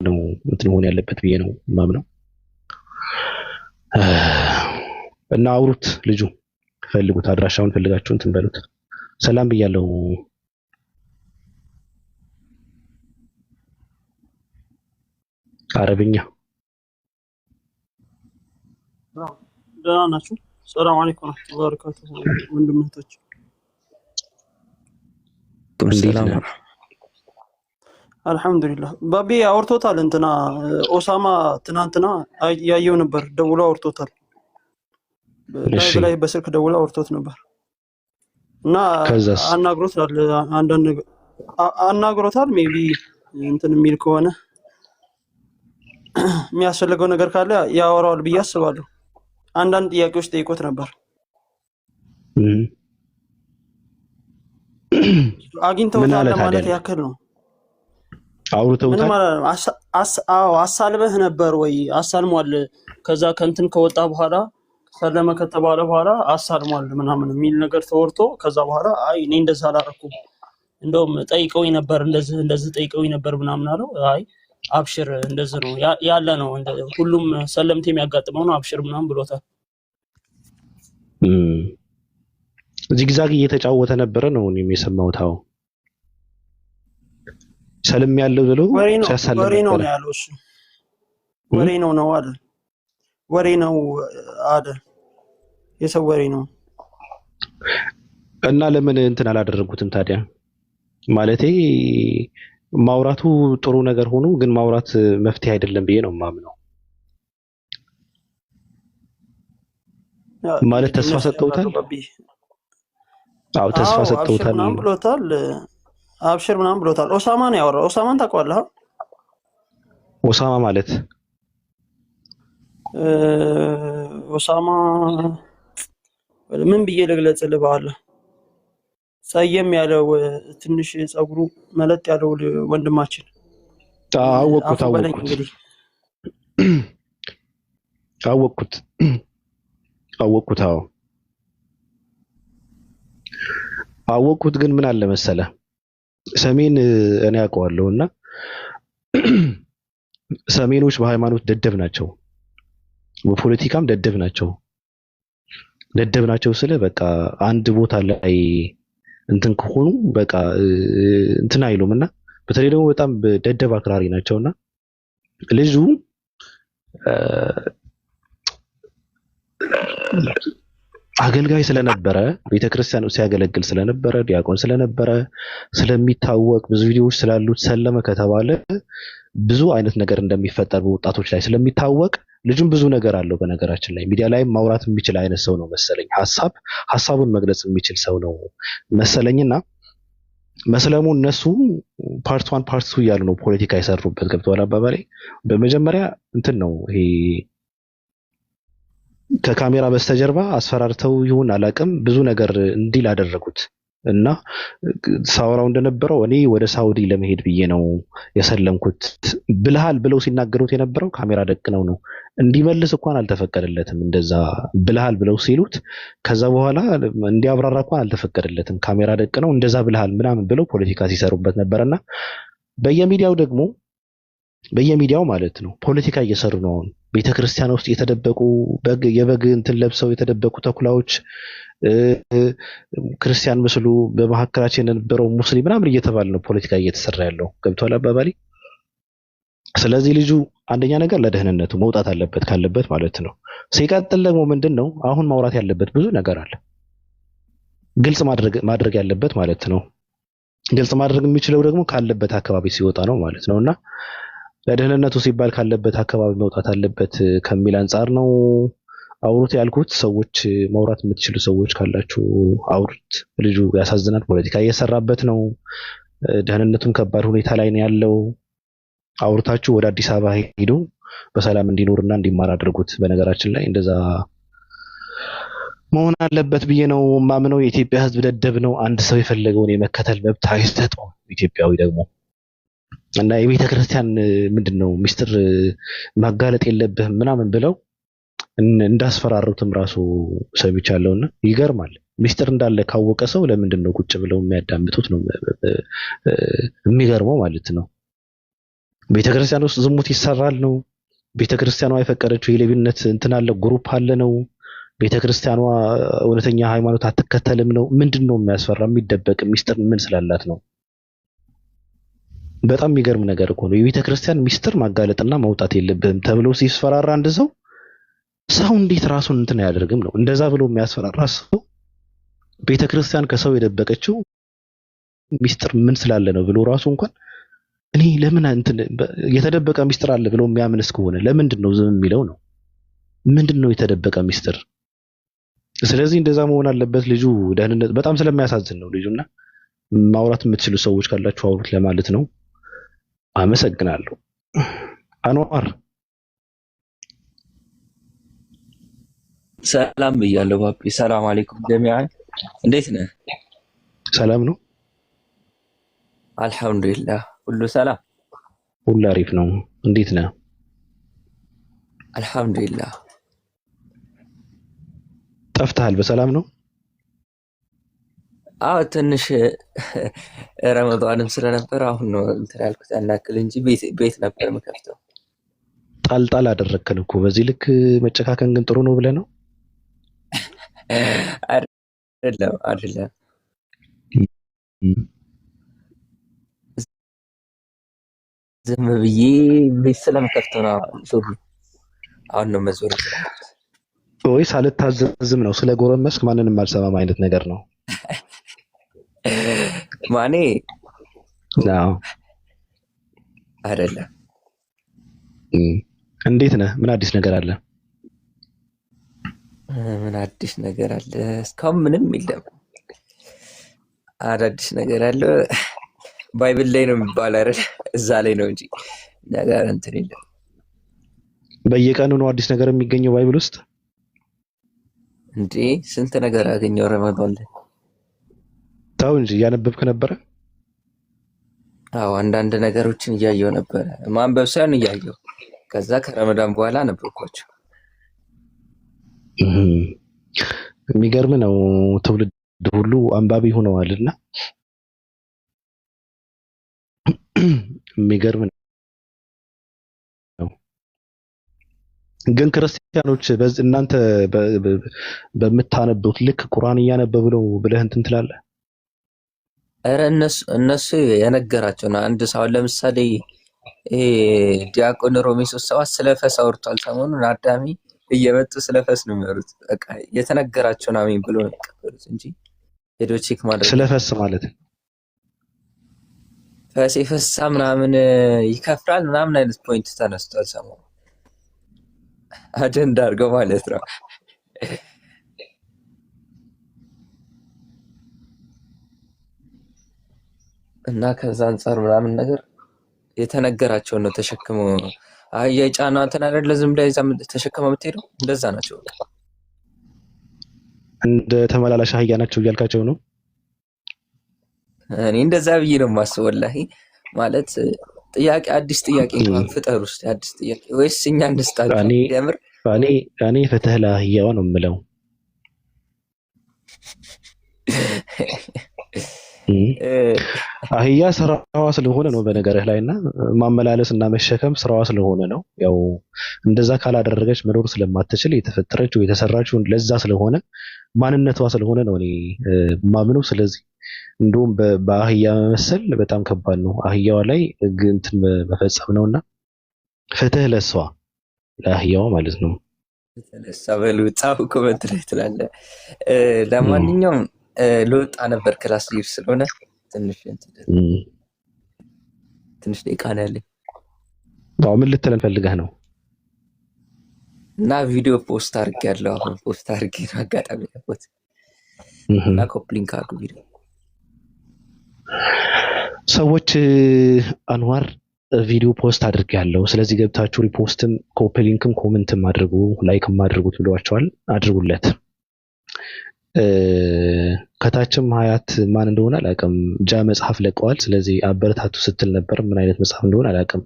ነው እንትን መሆን ያለበት ብዬ ነው ማምነው። እና አውሩት፣ ልጁ ፈልጉት፣ አድራሻውን ፈልጋችሁ እንትን በሉት። ሰላም ብያለሁ። አረብኛ ደህና ናችሁ? ሰላም አለይኩም ወራህመቱላሂ ወበረካቱሁ። ወንድም እህቶች ሰላም። አልሐምዱሊላህ። ባቢ አውርቶታል። እንትና ኦሳማ ትናንትና ያየው ነበር፣ ደውሎ አውርቶታል። ላይ በስልክ ደውሎ አውርቶት ነበር እና አናግሮታል። አንዳንድ ነገር አናግሮታል። ሜቢ እንትን የሚል ከሆነ የሚያስፈልገው ነገር ካለ ያወራዋል ብዬ አስባለሁ። አንዳንድ ጥያቄዎች ጠይቆት ነበር። አግኝተውታል ለማለት ያክል ነው። አውርተውታል። አሳልበህ ነበር ወይ? አሳልሟል። ከዛ ከእንትን ከወጣ በኋላ ሰለመ ከተባለ በኋላ አሳልሟል ምናምን የሚል ነገር ተወርቶ ከዛ በኋላ አይ እኔ እንደዛ አላረኩም፣ እንደውም ጠይቀውኝ ነበር፣ እንደዚህ ጠይቀውኝ ነበር ምናምን አለው። አይ አብሽር እንደዚህ ነው ያለ ነው፣ ሁሉም ሰለምቴ የሚያጋጥመው ነው፣ አብሽር ምናምን ብሎታል። ዚግዛግ እየተጫወተ ነበረ ነው እኔም የሰማሁት። አዎ ሰልም ያለው ብሎ ሲያሳልም ወሬ ነው ያለው እሱ። ወሬ ነው አለ። ወሬ ነው አለ። የሰው ወሬ ነው። እና ለምን እንትን አላደረጉትም ታዲያ? ማለቴ ማውራቱ ጥሩ ነገር ሆኖ ግን ማውራት መፍትሄ አይደለም ብዬ ነው የማምነው። ማለት ተስፋ ሰጥተውታል። አዎ ተስፋ ሰጥተውታል ምናምን ብሎታል። አብሽር ምናምን ብሎታል። ኦሳማ ነው ያወራው። ኦሳማን ታውቀዋለህ? ኦሳማ ማለት ኦሳማ ምን ብዬ ልግለጽልህ? በኋላ ጸየም ያለው ትንሽ ጸጉሩ መለጥ ያለው ወንድማችን አወቅኩት። አወቅኩት። ግን ምን አለ መሰለ ሰሜን እኔ አውቀዋለሁና ሰሜኖች በሃይማኖት ደደብ ናቸው፣ በፖለቲካም ደደብ ናቸው። ደደብ ናቸው ስለ በቃ አንድ ቦታ ላይ እንትን ከሆኑ በቃ እንትን አይሉምና በተለይ ደግሞ በጣም ደደብ አክራሪ ናቸውና ልጁ አገልጋይ ስለነበረ ቤተክርስቲያን ሲያገለግል ስለነበረ ዲያቆን ስለነበረ ስለሚታወቅ ብዙ ቪዲዮዎች ስላሉት ሰለመ ከተባለ ብዙ አይነት ነገር እንደሚፈጠር በወጣቶች ላይ ስለሚታወቅ ልጁም ብዙ ነገር አለው። በነገራችን ላይ ሚዲያ ላይ ማውራት የሚችል አይነት ሰው ነው መሰለኝ። ሀሳቡን መግለጽ የሚችል ሰው ነው መሰለኝና መስለሙ እነሱ ፓርት 1 ፓርት 2 እያሉ ነው ፖለቲካ የሰሩበት። ገብተዋል አባባሌ። በመጀመሪያ እንትን ነው ይሄ ከካሜራ በስተጀርባ አስፈራርተው ይሁን አላቅም ብዙ ነገር እንዲል አደረጉት እና ሳውራው እንደነበረው እኔ ወደ ሳውዲ ለመሄድ ብዬ ነው የሰለምኩት ብልሃል ብለው ሲናገሩት የነበረው ካሜራ ደቅነው ነው። እንዲመልስ እንኳን አልተፈቀደለትም። እንደዛ ብልሃል ብለው ሲሉት ከዛ በኋላ እንዲያብራራ እንኳን አልተፈቀደለትም። ካሜራ ደቅነው እንደዛ ብልሃል ምናምን ብለው ፖለቲካ ሲሰሩበት ነበርና በየሚዲያው ማለት ነው ፖለቲካ እየሰሩ ነው። አሁን ቤተክርስቲያን ውስጥ የተደበቁ የበግ እንትን ለብሰው የተደበቁ ተኩላዎች ክርስቲያን መስሉ በመሐከላችን የነበረው ሙስሊም ምናምን እየተባለ ነው ፖለቲካ እየተሰራ ያለው። ገብቷል አባባሌ። ስለዚህ ልጁ አንደኛ ነገር ለደህንነቱ መውጣት አለበት ካለበት ማለት ነው። ሲቀጥል ደግሞ ምንድነው አሁን ማውራት ያለበት ብዙ ነገር አለ። ግልጽ ማድረግ ያለበት ማለት ነው። ግልጽ ማድረግ የሚችለው ደግሞ ካለበት አካባቢ ሲወጣ ነው ማለት ነውና ለደህንነቱ ሲባል ካለበት አካባቢ መውጣት አለበት ከሚል አንፃር ነው አውሩት ያልኩት። ሰዎች ማውራት የምትችሉ ሰዎች ካላችሁ አውሩት። ልጁ ያሳዝናል። ፖለቲካ እየሰራበት ነው። ደህንነቱም ከባድ ሁኔታ ላይ ነው ያለው። አውርታችሁ ወደ አዲስ አበባ ሄዶ በሰላም እንዲኖርና እንዲማር አድርጉት። በነገራችን ላይ እንደዛ መሆን አለበት ብዬ ነው ማምነው። የኢትዮጵያ ሕዝብ ደደብ ነው። አንድ ሰው የፈለገውን የመከተል መብት አይሰጠውም። ኢትዮጵያዊ ደግሞ እና የቤተ ክርስቲያን ምንድነው ሚስጥር ማጋለጥ የለብህም ምናምን ብለው እንዳስፈራሩትም ራሱ ሰምቻለሁና ይገርማል። ሚስጥር እንዳለ ካወቀ ሰው ለምንድን ነው ቁጭ ብለው የሚያዳምጡት ነው የሚገርመው ማለት ነው። ቤተክርስቲያን ውስጥ ዝሙት ይሰራል ነው። ቤተክርስቲያኗ የፈቀደችው የሌብነት እንትን አለ ግሩፕ አለ ነው። ቤተክርስቲያኗ እውነተኛ ሃይማኖት አትከተልም ነው። ምንድነው የሚያስፈራ የሚደበቅ ሚስጥር ምን ስላላት ነው? በጣም የሚገርም ነገር እኮ ነው። የቤተክርስቲያን ሚስጥር ማጋለጥና ማውጣት የለብህም ተብሎ ሲስፈራራ አንድ ሰው እንዴት ራሱን እንትን አያደርግም ነው? እንደዛ ብሎ የሚያስፈራራ ሰው ቤተክርስቲያን ከሰው የደበቀችው ሚስጥር ምን ስላለ ነው ብሎ ራሱ እንኳን እኔ ለምን እንትን የተደበቀ ሚስጥር አለ ብሎ የሚያምን እስከሆነ ለምንድን ነው ዝም የሚለው ነው? ምንድነው የተደበቀ ሚስጥር? ስለዚህ እንደዛ መሆን አለበት። ልጁ ደህንነት በጣም ስለሚያሳዝን ነው ልጁና ማውራት የምትችሉ ሰዎች ካላችሁ አውሩት ለማለት ነው። አመሰግናለሁ። አንዋር ሰላም ብያለሁ ባቢ። ሰላም አለይኩም ጀሚዓን፣ እንዴት ነህ? ሰላም ነው አልሐምዱሊላህ፣ ሁሉ ሰላም፣ ሁሉ አሪፍ ነው። እንዴት ነህ? አልሐምዱሊላህ። ጠፍተሃል። በሰላም ነው? አዎ ትንሽ ረመዳንም ስለነበር አሁን ነው እንትን ያልኩት ያናክል እንጂ ቤት ነበር የምከፍተው። ጣልጣል አደረግከን እኮ። በዚህ ልክ መጨካከን ግን ጥሩ ነው ብለህ ነው? አይደለም ዝም ብዬ ቤት ስለምከፍተው ነው። አሁን ነው መዞር ወይስ አልታዘዝም ነው? ስለ ጎረመስክ ማንንም አልሰማም አይነት ነገር ነው? ማኔ ነው አይደለም። እንዴት ነህ? ምን አዲስ ነገር አለ? ምን አዲስ ነገር አለ? እስካሁን ምንም የለም። አዳዲስ ነገር አለ ባይብል ላይ ነው የሚባለው አይደል? እዛ ላይ ነው እንጂ ነገር እንትን የለም። በየቀኑ ነው አዲስ ነገር የሚገኘው ባይብል ውስጥ እንዴ? ስንት ነገር አገኘው ረመዳን ላይ። ታው እንጂ እያነበብክ ነበረ? አዎ አንዳንድ ነገሮችን እያየው ነበረ። ማንበብ ሳይሆን እያየው፣ ከዛ ከረመዳን በኋላ ነበርኳቸው። የሚገርም ነው። ትውልድ ሁሉ አንባቢ ሆነዋልና የሚገርም ነው። ግን ክርስቲያኖች እናንተ በምታነቡት ልክ ቁርአን እያነበቡ ነው ብለህ እንትን ትላለህ? ኧረ እነሱ የነገራቸው ነው። አንድ ሰው ለምሳሌ ዲያቆን ሮሜ 3:7 ስለ ፈስ አውርቷል ሰሞኑን። አዳሚ እየመጡ ስለፈስ ነው የሚወሩት። በቃ የተነገራቸውን አሜን ብሎ ነው የሚቀበሉት እንጂ ሄዶ ቼክ ማድረግ ስለፈስ ማለት ፈስ የፈሳ ምናምን ይከፍራል ምናምን አይነት ፖይንት ተነስቷል ሰሞኑን አጀንዳ አድርገው ማለት ነው። እና ከዛ አንጻር ምናምን ነገር የተነገራቸውን ነው ተሸክመው አህያ ጫና እንትን አይደለ ዝም ብላ ይዛ ተሸክመው የምትሄደው እንደዛ ናቸው። እንደ ተመላላሽ አህያ ናቸው እያልካቸው ነው? እኔ እንደዛ ብዬ ነው የማስበው። ወላሂ ማለት ጥያቄ አዲስ ጥያቄ እንኳን ፍጠር ውስጥ አዲስ ጥያቄ ወይስ እኛ እንስጣቸው? የምር እኔ ፍትህ ለአህያዋ ነው የምለው። አህያ ስራዋ ስለሆነ ነው በነገርህ ላይ እና ማመላለስ እና መሸከም ስራዋ ስለሆነ ነው። ያው እንደዛ ካላደረገች መኖር ስለማትችል የተፈጠረችው የተሰራችው ለዛ ስለሆነ ማንነቷ ስለሆነ ነው እኔ ማምነው። ስለዚህ እንደውም በአህያ መመሰል በጣም ከባድ ነው። አህያዋ ላይ እንትን መፈጸም ነውና ፍትህ ለሷ ለአህያዋ ማለት ነው። ተነሳ በሉ ጻፉ ኮሜንት ላይ ትላለህ። ለማንኛውም ልወጣ ነበር ክላስ ሊቭ ስለሆነ ትንሽ ደቂቃ ነው ያለኝ። ምን ልትለን ፈልገህ ነው? እና ቪዲዮ ፖስት አድርጌያለሁ። አሁን ፖስት አድርጌ ነው አጋጣሚ ያልኩት እና ኮፕሊንክ አድርጉ ቪዲዮ ሰዎች። አንዋር ቪዲዮ ፖስት አድርጌያለሁ፣ ስለዚህ ገብታችሁ ሪፖስትም ኮፕሊንክም ኮሜንትም አድርጉ ላይክም አድርጉት ብለዋቸዋል። አድርጉለት። ከታችም ሀያት ማን እንደሆነ አላውቅም ጃ መጽሐፍ ለቀዋል። ስለዚህ አበረታቱ ስትል ነበር። ምን አይነት መጽሐፍ እንደሆነ አላውቅም፣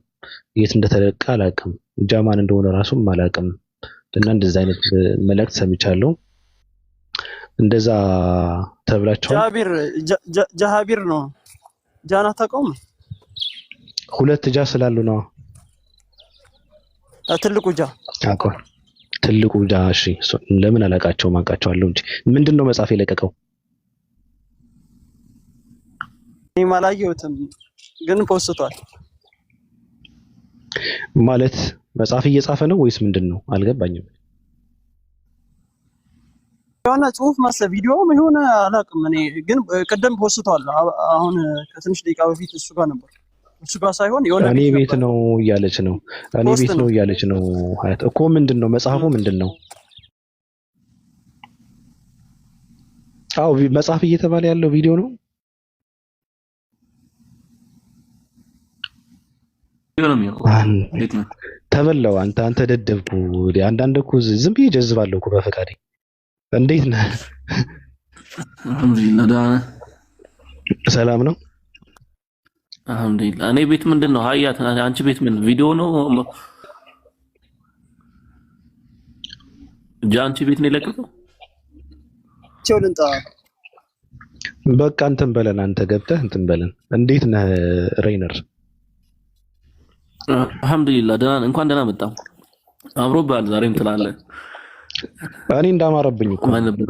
የት እንደተለቀ አላውቅም፣ ጃ ማን እንደሆነ ራሱም አላውቅም። እና እንደዛ አይነት መልእክት ሰምቻለሁ። እንደዛ ተብላችኋል። ጃሃቢር ነው ጃና ታውቀውም? ሁለት ጃ ስላሉ ነው። ትልቁ ጃ አቆ ትልቁ ጃ። እሺ ለምን አላውቃቸውም? አውቃቸዋለሁ እንጂ ምንድነው መጽሐፍ የለቀቀው? እኔ አላየሁትም ግን ፖስቷል። ማለት መጽሐፍ እየጻፈ ነው ወይስ ምንድነው? አልገባኝም። የሆነ ጽሁፍ መሰለ ቪዲዮ የሆነ አላውቅም። እኔ ግን ቅድም ፖስቷል። አሁን ከትንሽ ደቂቃ በፊት እሱ ጋር ነበር። እሱ ጋር ሳይሆን የሆነ እኔ ቤት ነው እያለች ነው። እኔ ቤት ነው እያለች ነው ሀያት እኮ። ምንድነው መጽሐፉ ምንድነው? አዎ መጽሐፍ እየተባለ ያለው ቪዲዮ ነው። ተበላው አንተ ደደብኩ። አንዳንድ እኮ ዝም ብዬ ጀዝባለሁ እኮ በፈቃዴ። እንዴት ነህ? አልሐምዱሊላህ ደህና ነህ? ሰላም ነው አልሐምዱሊላህ። እኔ ቤት ምንድን ነው ሀያት? አንቺ ቤት ምን ቪዲዮ ነው? አንቺ ቤት ነው የለቀቀው? ቸውልንጣ በቃ እንትን በለን፣ አንተ ገብተህ እንትን በለን። እንዴት ነህ ሬይነር? አልሐምዱሊላህ ደህና ነህ? እንኳን ደህና መጣ። አምሮብሃል ዛሬም ትላለህ። እኔ እንዳማረብኝ እኮ ማን ነበር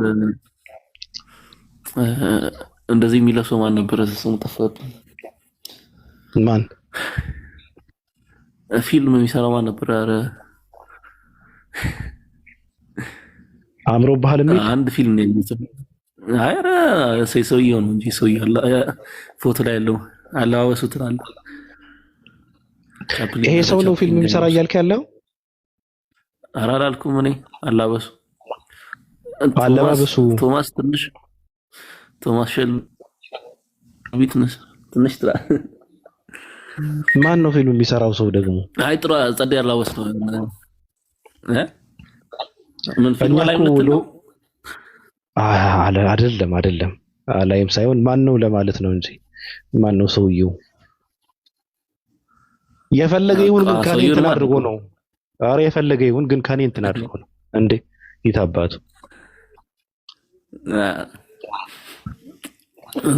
እንደዚህ የሚለው ሰው? ማን ነበር ስሙ ጠፋብኝ። ማን ፊልም የሚሰራው ማን ነበር? ኧረ አምሮብሃል የሚል አንድ ፊልም ነው የሚሰራው። ኧረ ሰውየው ነው እንጂ ሰውየው ፎቶ ላይ ያለው አለባበሱ ትላለህ። ይሄ ሰው ነው ፊልም የሚሰራ እያልክ ያለው? ኧረ አላልኩም እኔ። አለባበሱ ቶማስ ሼልቢ ትንሽ ማን ነው ፊልም የሚሰራው ሰው ደግሞ? አይ ጥሩ ጸደይ አለባበስ ነው። ምን ፊልም ላይ ነው? አይደለም አላይም ሳይሆን ማን ነው ለማለት ነው እንጂ ማን ነው ሰውየው? የፈለገ ይሁን ግን ከኔ እንትን አድርጎ ነው። ኧረ የፈለገ ይሁን ግን ከኔ እንትን አድርጎ ነው እንዴ? ይታባቱ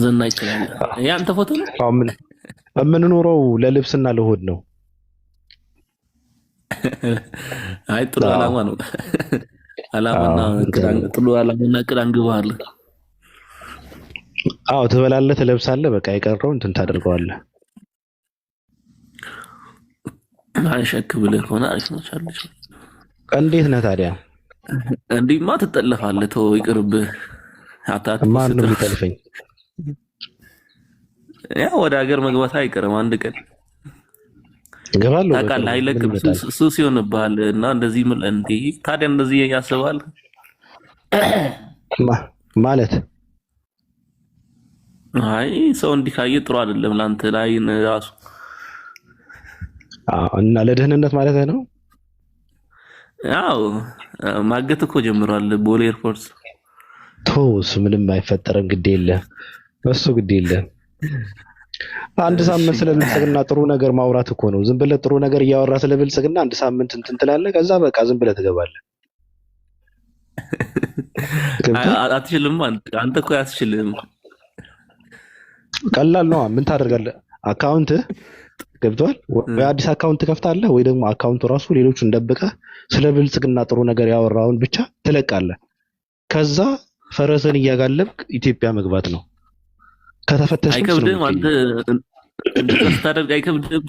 ዘና ይችላል። ያንተ ፎቶ ነው? የምንኖረው ለልብስና ለሆድ ነው። አይ ጥሩ አላማ ነው። አላማና ጥሩ አላማና ቅዳን ግባል። አዎ ትበላለህ፣ ትለብሳለህ፣ በቃ የቀረው እንትን ታደርገዋለህ። አይሸክ ብለህ ከሆነ አሪፍ ነው። ቻለች እንዴት ነህ ታዲያ? እንዲህማ ትጠለፋለህ። ተው ይቅርብህ። አታት ማን ነው የሚጠልፈኝ? ያ ወደ ሀገር መግባት አይቀርም አንድ ቀን እገባለሁ። ታውቃለህ። አይለቅም ሱስ ይሆንብሃል እና እንደዚህ እንዴ ታዲያ እንደዚህ ያስባል ማለት አይ ሰው እንዲካየ ጥሩ አይደለም ላንተ ላይ ራሱ እና ለደህንነት ማለት ነው። ያው ማገት እኮ ጀምሯል ቦሌ ኤርፖርት። ቶስ ምንም አይፈጠርም። ግድ የለም በሱ ግድ የለም። አንድ ሳምንት ስለ ብልጽግና ጥሩ ነገር ማውራት እኮ ነው። ዝም ብለህ ጥሩ ነገር እያወራ ስለ ብልጽግና አንድ ሳምንት እንትን ትላለህ። ከዛ በቃ ዝም ብለህ ትገባለህ። አትችልም አንተ እኮ አትችልም። ቀላል ነው። ምን ታደርጋለህ? አካውንት ገብቷል ወይ አዲስ አካውንት ከፍታለህ ወይ ደግሞ አካውንቱ ራሱ ሌሎቹን ደብቀህ ስለ ብልጽግና ጥሩ ነገር ያወራውን ብቻ ትለቃለህ። ከዛ ፈረስን እያጋለብክ ኢትዮጵያ መግባት ነው። ከተፈተሽ አይከብድም። አንተ እንድታደርግ አይከብድም።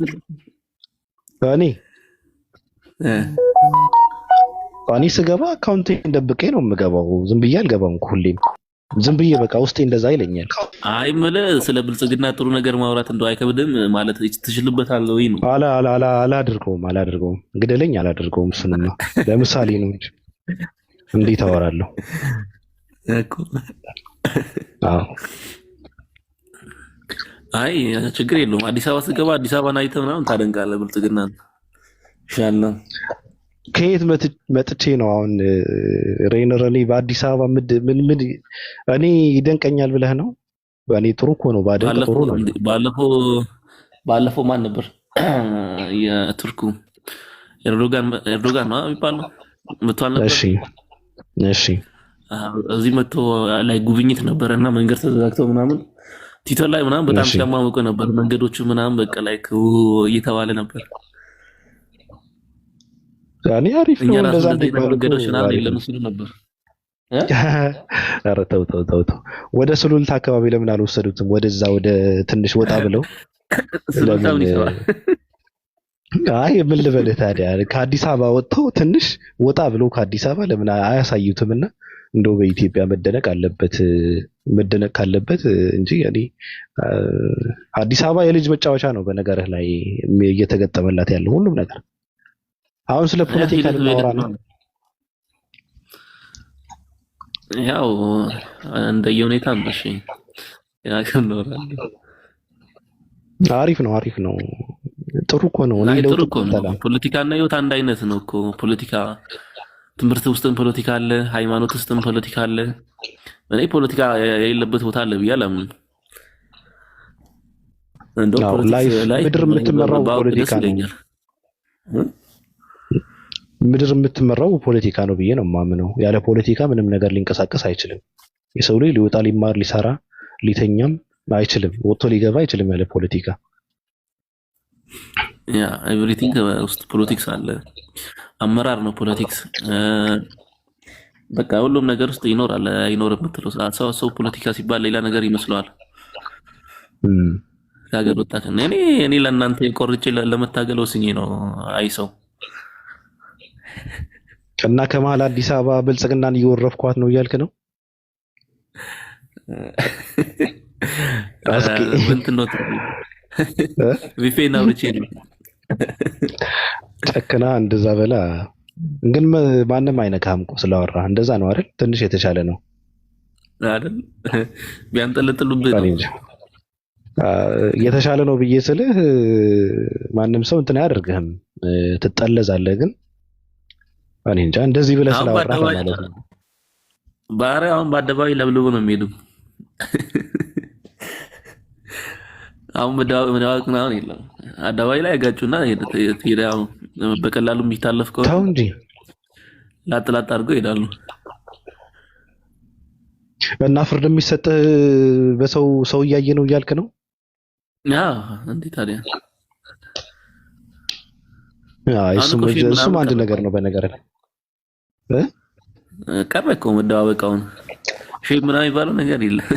እኔ ስገባ አካውንቴን ደብቄ ነው የምገባው። ዝም ብዬ አልገባም። ሁሌም ዝም ብዬ በቃ ውስጤ እንደዛ ይለኛል። አይ የምልህ ስለ ብልጽግና ጥሩ ነገር ማውራት እንደው አይከብድም ማለት ትችልበታለህ ወይ ነው? አላደርገውም። ግደለኝ አላደርገውም። እሱንማ ለምሳሌ ነው እንጂ እንዴት አወራለሁ እኮ። አይ ችግር የለውም። አዲስ አበባ ስገባ አዲስ አበባን አይተህ ምናምን ታደንቃለህ። ብልጽግና ኢንሻአላህ። ከየት መጥቼ ነው አሁን ሬነር? እኔ በአዲስ አበባ ምን እኔ ይደንቀኛል ብለህ ነው? እኔ ጥሩ እኮ ነው ባደንቅ ጥሩ ነው። ባለፈው ማን ነበር የቱርኩ ኤርዶጋን ነው የሚባለው መጥቷል ነበር። እሺ እዚህ መጥቶ ላይ ጉብኝት ነበርና መንገድ ተዘጋግተው ምናምን ቲቶር ላይ ምናምን በጣም ሲያማምቁ ነበር መንገዶቹ ምናምን በቃ ላይ እየተባለ ነበር። ያኔ አሪፍ ነው እንደዛ መንገዶች ምናምን የለም ሲሉ ነበር። ኧረ ተው ወደ ሱሉልታ አካባቢ ለምን አልወሰዱትም? ወደዛ ወደ ትንሽ ወጣ ብለው አይ ምን ልበልህ ታዲያ ከአዲስ አበባ ወጥተው ትንሽ ወጣ ብለው ከአዲስ አበባ ለምን አያሳዩትምና እንደው በኢትዮጵያ መደነቅ ካለበት እንጂ እኔ አዲስ አበባ የልጅ መጫወቻ ነው በነገርህ ላይ እየተገጠመላት ያለው ሁሉም ነገር። አሁን ስለ ፖለቲካ ልናወራ ነው። ያው እንደየሁኔታ ነው። እሺ አሪፍ ነው። ጥሩ እኮ ነው። እኔ ጥሩ እኮ ነው። ፖለቲካና ህይወት አንድ አይነት ነው እኮ። ፖለቲካ ትምህርት ውስጥም ፖለቲካ አለ፣ ሃይማኖት ውስጥም ፖለቲካ አለ። እኔ ፖለቲካ የሌለበት ቦታ አለ ብዬ አላምንም። እንደው ምድር የምትመራው ፖለቲካ ነው። ምድር የምትመራው ፖለቲካ ነው ብዬ ነው የማምነው። ያለ ፖለቲካ ምንም ነገር ሊንቀሳቀስ አይችልም። የሰው ልጅ ሊወጣ፣ ሊማር፣ ሊሰራ፣ ሊተኛም አይችልም። ወጥቶ ሊገባ አይችልም ያለ ፖለቲካ። ያ ኤቭሪቲንግ ውስጥ ፖለቲክስ አለ። አመራር ነው ፖለቲክስ። በቃ ሁሉም ነገር ውስጥ ይኖራል። አይኖርም የምትለው ሰው ፖለቲካ ሲባል ሌላ ነገር ይመስለዋል። ከሀገር ወጣ እኔ ለእናንተ ቆርጬ ለመታገል ወስኜ ነው። አይ ሰው እና ከመሀል አዲስ አበባ ብልጽግናን እየወረፍኳት ነው እያልክ ነው? እንትን ነው ቪፌና ብቻ ነው ጨክና እንደዛ በላ። ግን ማንም አይነካም እኮ ስላወራ እንደዛ ነው አይደል? ትንሽ የተሻለ ነው አይደል? ቢያንጠለጥሉብህ ነው የተሻለ ነው ብዬ ስልህ ማንም ሰው እንትን አያደርግህም፣ ትጠለዛለህ። ግን እኔ እንጃ እንደዚህ ብለህ ስላወራህ ማለት ነው። አሁን በአደባባይ ለብልቡ ነው የሚሄዱ። አሁን መደዋወቅ ምናምን የለም። አደባባይ ላይ ያጋጩና ሄዳው በቀላሉ የሚታለፍ ከሆነ ተው እንጂ ላጥላጥ አድርገው ይሄዳሉ። እና ፍርድ የሚሰጥህ ሰው እያየ ነው እያልክ ነው? እንዴ ታዲያ እሱም አንድ ነገር ነው። በነገር ላይ ቀረ እኮ መደዋወቃውን ሼህ ምናምን የሚባለው ነገር የለም።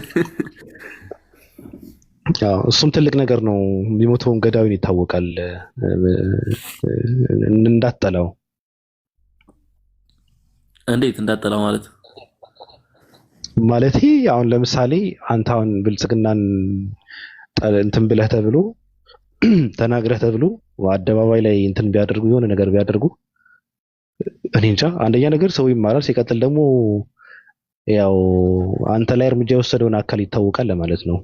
እሱም ትልቅ ነገር ነው። የሚሞተውን ገዳዩን ይታወቃል። እንዳትጠላው እንዴት እንዳጠላው ማለት አሁን ለምሳሌ አንተ አሁን ብልጽግናን እንትን ብለህ ተብሎ ተናግረህ ተብሎ አደባባይ ላይ እንትን ቢያደርጉ የሆነ ነገር ቢያደርጉ እኔ እንጃ። አንደኛ ነገር ሰው ይማራል፣ ሲቀጥል ደግሞ ያው አንተ ላይ እርምጃ የወሰደውን አካል ይታወቃል ለማለት ነው።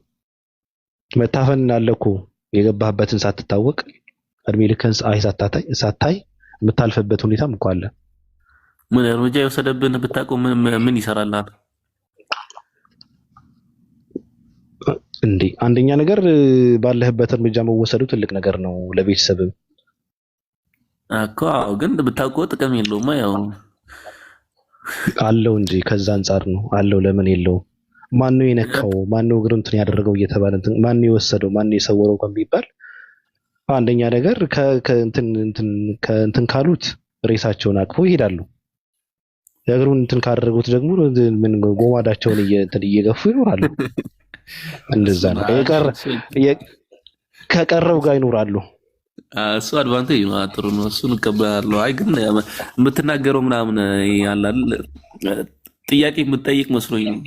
መታፈን አለ እኮ የገባህበትን ሳትታወቅ እድሜ ልክህን ሳታይ የምታልፍበት ሁኔታም እኮ አለ። ምን እርምጃ የወሰደብን ብታውቀው ምን ይሰራልሃል እንዴ? አንደኛ ነገር ባለህበት እርምጃ መወሰዱ ትልቅ ነገር ነው ለቤተሰብም እኮ። ግን ብታውቀው ጥቅም የለውም ያው አለው እንጂ ከዛ አንጻር ነው አለው። ለምን የለውም? ማን ነው የነካው? ማን ነው እግሩን እንትን ያደረገው እየተባለ ማን ነው የወሰደው? ማን ነው የሰወረው ከሚባል አንደኛ ነገር ከእንትን ካሉት ሬሳቸውን አቅፈው ይሄዳሉ። እግሩን እንትን ካደረጉት ደግሞ ምን ጎማዳቸውን እየገፉ ይኖራሉ። እንደዛ ነው። ከቀረው ጋር ይኖራሉ። እሱ አድቫንቴጅ ነው፣ ጥሩ ነው። እሱን እቀበላለሁ። አይ ግን የምትናገረው ምናምን ያላል ጥያቄ የምትጠይቅ መስሎኝ ነው።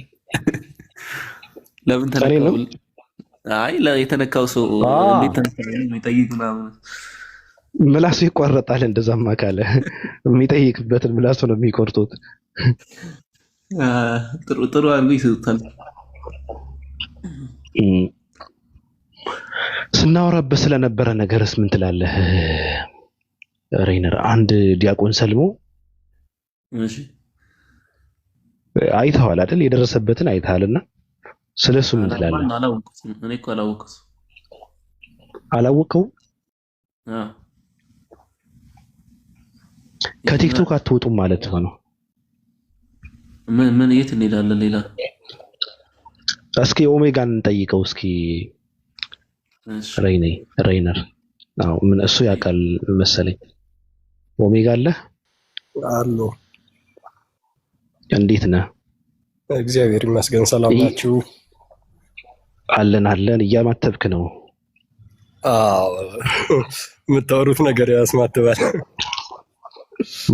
ለምን ተነካው? አይ የተነካው ሰው እንዴት ተነካው የሚጠይቅ ምናምን ምላሱ ይቆረጣል። እንደዛማ ካለ የሚጠይቅበትን ምላሱ ነው የሚቆርጡት። ጥሩ አድርጎ ይሰጡታል። ስናወራበት ስለነበረ ነገርስ ምን ትላለህ ሬይነር? አንድ ዲያቆን ሰልሞ አይተዋል አይደል? የደረሰበትን አይተሃልና ስለሱ ምን ትላለህ? እኔ እኮ አላወቀውም። ከቲክቶክ አትወጡም ማለት ነው። ምን የት እንሄዳለን? ሌላ እስኪ ኦሜጋን እንጠይቀው እስኪ ሬይነር። አዎ ምን እሱ ያውቃል መሰለኝ። ኦሜጋ አለ አሎ፣ እንዴት ነህ? እግዚአብሔር ይመስገን። ሰላም ናችሁ? አለን እያማተብክ ነው። አዎ የምታወሩት ነገር ያስማትባል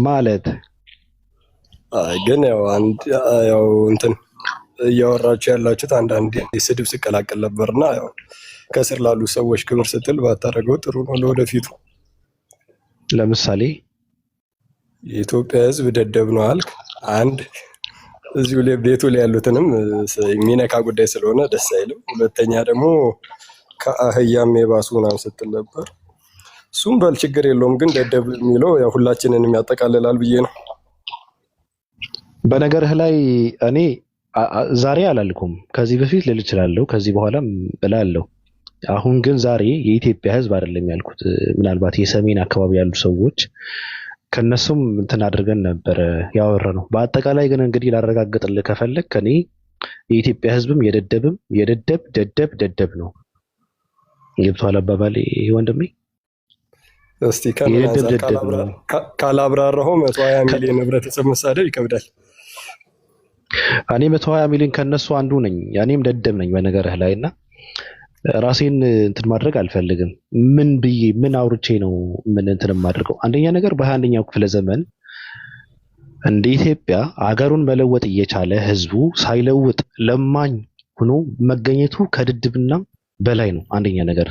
ማለት ግን ያው እንትን እያወራችሁ ያላችሁት አንዳንድ ስድብ ሲቀላቀል ነበርና ያው ከስር ላሉ ሰዎች ክብር ስትል ባታደርገው ጥሩ ነው ለወደፊቱ። ለምሳሌ የኢትዮጵያ ሕዝብ ደደብ ነው አልክ። አንድ እዚሁ ቤቱ ላይ ያሉትንም የሚነካ ጉዳይ ስለሆነ ደስ አይልም። ሁለተኛ ደግሞ ከአህያም የባሱ ምናምን ስትል ነበር። እሱም በል ችግር የለውም፣ ግን ደደብ የሚለው ያው ሁላችንንም ያጠቃልላል ብዬ ነው። በነገርህ ላይ እኔ ዛሬ አላልኩም፣ ከዚህ በፊት ልል እችላለሁ፣ ከዚህ በኋላም እላለሁ። አሁን ግን ዛሬ የኢትዮጵያ ሕዝብ አይደለም ያልኩት። ምናልባት የሰሜን አካባቢ ያሉ ሰዎች ከነሱም እንትን አድርገን ነበር ያወራነው። በአጠቃላይ ግን እንግዲህ ላረጋግጥልህ ከፈለክ እኔ የኢትዮጵያ ሕዝብም ደደብ ነው። ገብቶሃል አባባሌ ወንድሜ? እስቲ ካላብራራኸው 120 ሚሊዮን ህብረተሰብ መሳደብ ይከብዳል። እኔ 120 ሚሊዮን ከነሱ አንዱ ነኝ። እኔም ደደብ ነኝ በነገርህ ላይ እና ራሴን እንትን ማድረግ አልፈልግም። ምን ብዬ ምን አውርቼ ነው ምን እንትን የማደርገው? አንደኛ ነገር በ21ኛው ክፍለ ዘመን እንደ ኢትዮጵያ አገሩን መለወጥ እየቻለ ህዝቡ ሳይለውጥ ለማኝ ሆኖ መገኘቱ ከድድብና በላይ ነው። አንደኛ ነገር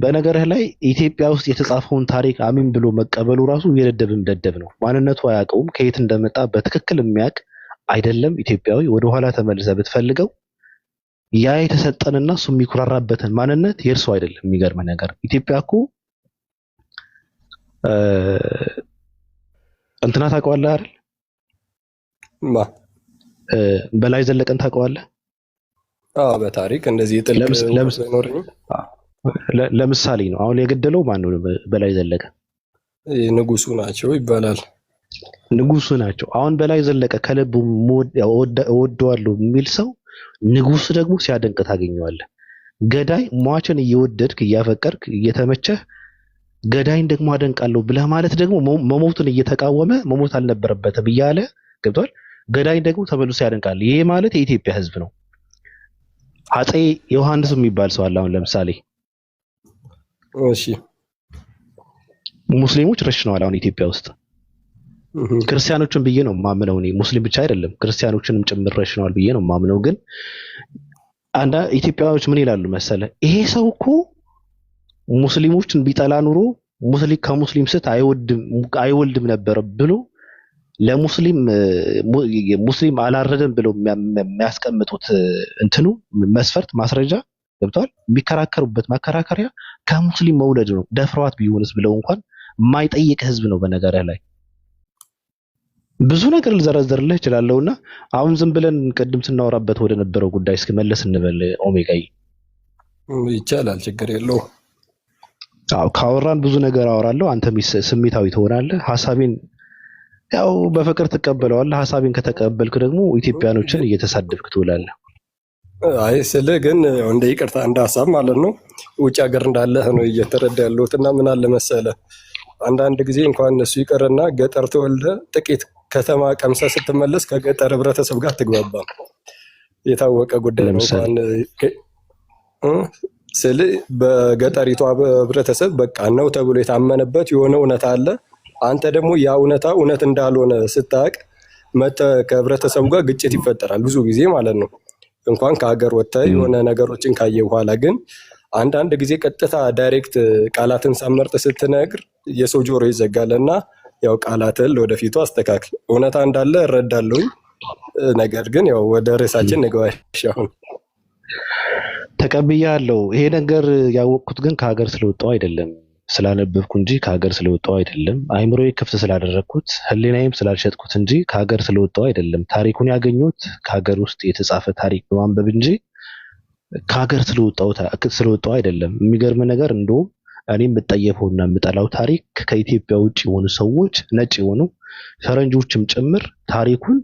በነገርህ ላይ ኢትዮጵያ ውስጥ የተጻፈውን ታሪክ አሚን ብሎ መቀበሉ ራሱ የደደብም ደደብ ነው። ማንነቱ አያውቀውም። ከየት እንደመጣ በትክክል የሚያውቅ አይደለም ኢትዮጵያዊ። ወደኋላ ተመልሰ ብትፈልገው ያ የተሰጠንና እሱ የሚኩራራበትን ማንነት የእርሱ አይደለም። የሚገርም ነገር ኢትዮጵያ እኮ እንትና ታውቀዋለህ አይደል? በላይ ዘለቀን ታውቀዋለህ? በታሪክ እንደዚህ ጥልቅ ለምሳሌ ነው። አሁን የገደለው ማን ነው? በላይ ዘለቀ ንጉሱ ናቸው ይባላል። ንጉሱ ናቸው። አሁን በላይ ዘለቀ ከልቡ እወደዋለሁ የሚል ሰው ንጉስ ደግሞ ሲያደንቅ ታገኘዋለህ። ገዳይ ሟችን እየወደድክ እያፈቀርክ እየተመቸህ ገዳይን ደግሞ አደንቃለሁ ብለህ ማለት ደግሞ መሞቱን እየተቃወመ መሞት አልነበረበትም እያለ ገብቷል። ገዳይን ደግሞ ተመልሶ ያደንቃል። ይሄ ማለት የኢትዮጵያ ሕዝብ ነው። አፄ ዮሐንስ የሚባል ሰው አለ። አሁን ለምሳሌ እሺ ሙስሊሞች ረሽነዋል አሁን ኢትዮጵያ ውስጥ ክርስቲያኖችን ብዬ ነው ማምነው እኔ ሙስሊም ብቻ አይደለም ክርስቲያኖችንም ጭምር ረሽነዋል ብዬ ነው ማምነው። ግን አንዳ ኢትዮጵያኖች ምን ይላሉ መሰለ ይሄ ሰው እኮ ሙስሊሞችን ቢጠላ ኑሮ ሙስሊም ከሙስሊም ስት አይወልድም ነበር ብሎ ለሙስሊም ሙስሊም አላረደም ብለው የሚያስቀምጡት እንትኑ መስፈርት ማስረጃ ገብቷል። የሚከራከሩበት ማከራከሪያ ከሙስሊም መውለድ ነው ደፍሯት ቢሆንስ ብለው እንኳን የማይጠይቅ ህዝብ ነው። በነገር ላይ ብዙ ነገር ልዘረዝርልህ እችላለሁና አሁን ዝም ብለን ቅድም ስናወራበት ወደ ነበረው ጉዳይ እስከመለስ እንበል። ኦሜጋይ ይቻላል፣ ችግር የለው። አዎ ካወራን ብዙ ነገር አወራለሁ። አንተም ስሜታዊ ትሆናለህ። ሐሳቤን ያው በፍቅር ትቀበለዋለህ። ሐሳቤን ከተቀበልክ ደግሞ ኢትዮጵያኖችን እየተሳደብክ ትውላለህ። አይ ስለ ግን እንደ ይቅርታ እንደ ሐሳብ ማለት ነው ውጭ ሀገር እንዳለህ ነው እየተረዳ ያለሁትና ምን አለ መሰለ አንዳንድ ጊዜ እንኳን እነሱ ይቀርና ገጠር ተወልደ ጥቂት ከተማ ቀምሰ ስትመለስ ከገጠር ህብረተሰብ ጋር አትግባባም። የታወቀ ጉዳይ ነው። እንኳን ስለ በገጠሪቷ ህብረተሰብ በቃ ነው ተብሎ የታመነበት የሆነ እውነት አለ። አንተ ደግሞ ያ እውነት እንዳልሆነ ስታቅ ከህብረተሰቡ ጋር ግጭት ይፈጠራል ብዙ ጊዜ ማለት ነው። እንኳን ከሀገር ወጥተህ የሆነ ነገሮችን ካየ በኋላ ግን አንዳንድ ጊዜ ቀጥታ ዳይሬክት ቃላትን ሳመርጥ ስትነግር የሰው ጆሮ ይዘጋልና ያው ቃላትን ለወደፊቱ አስተካክል። እውነታ እንዳለ እረዳለሁ። ነገር ግን ያው ወደ ርዕሳችን ንገባሽ። አሁን ተቀብያለሁ። ይሄ ነገር ያወቅኩት ግን ከሀገር ስለወጣው አይደለም ስላነበብኩ እንጂ ከሀገር ስለወጣው አይደለም። አይምሮዬ ክፍት ስላደረግኩት ህሊናዬም ስላልሸጥኩት እንጂ ከሀገር ስለወጣው አይደለም። ታሪኩን ያገኘሁት ከሀገር ውስጥ የተጻፈ ታሪክ በማንበብ እንጂ ከሀገር ስለወጣው አይደለም። የሚገርም ነገር እንደውም እኔ የምጠየፈውና የምጠላው ታሪክ ከኢትዮጵያ ውጭ የሆኑ ሰዎች ነጭ የሆኑ ፈረንጆችም ጭምር ታሪኩን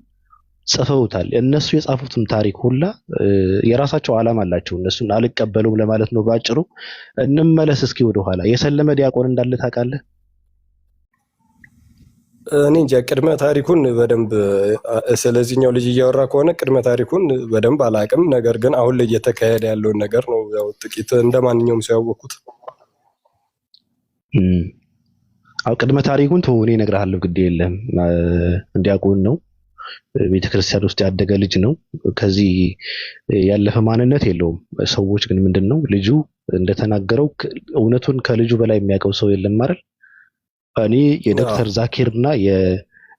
ጽፈውታል። እነሱ የጻፉትም ታሪክ ሁላ የራሳቸው ዓላማ አላቸው። እነሱን አልቀበሉም ለማለት ነው ባጭሩ። እንመለስ እስኪ ወደኋላ። የሰለመ ዲያቆን እንዳለ ታውቃለህ? እኔ እንጃ ቅድመ ታሪኩን በደንብ ስለዚህኛው ልጅ እያወራ ከሆነ ቅድመ ታሪኩን በደንብ አላውቅም። ነገር ግን አሁን ላይ እየተካሄደ ያለውን ነገር ነው ያው ጥቂት እንደማንኛውም ሰው ያወቅኩት። አው ቅድመ ታሪኩን እኔ እነግርሃለሁ፣ ግድ የለም። ዲያቆን ነው፣ ቤተክርስቲያን ውስጥ ያደገ ልጅ ነው። ከዚህ ያለፈ ማንነት የለውም። ሰዎች ግን ምንድነው ልጁ እንደተናገረው እውነቱን ከልጁ በላይ የሚያውቀው ሰው የለም አይደል? እኔ የዶክተር ዛኪርና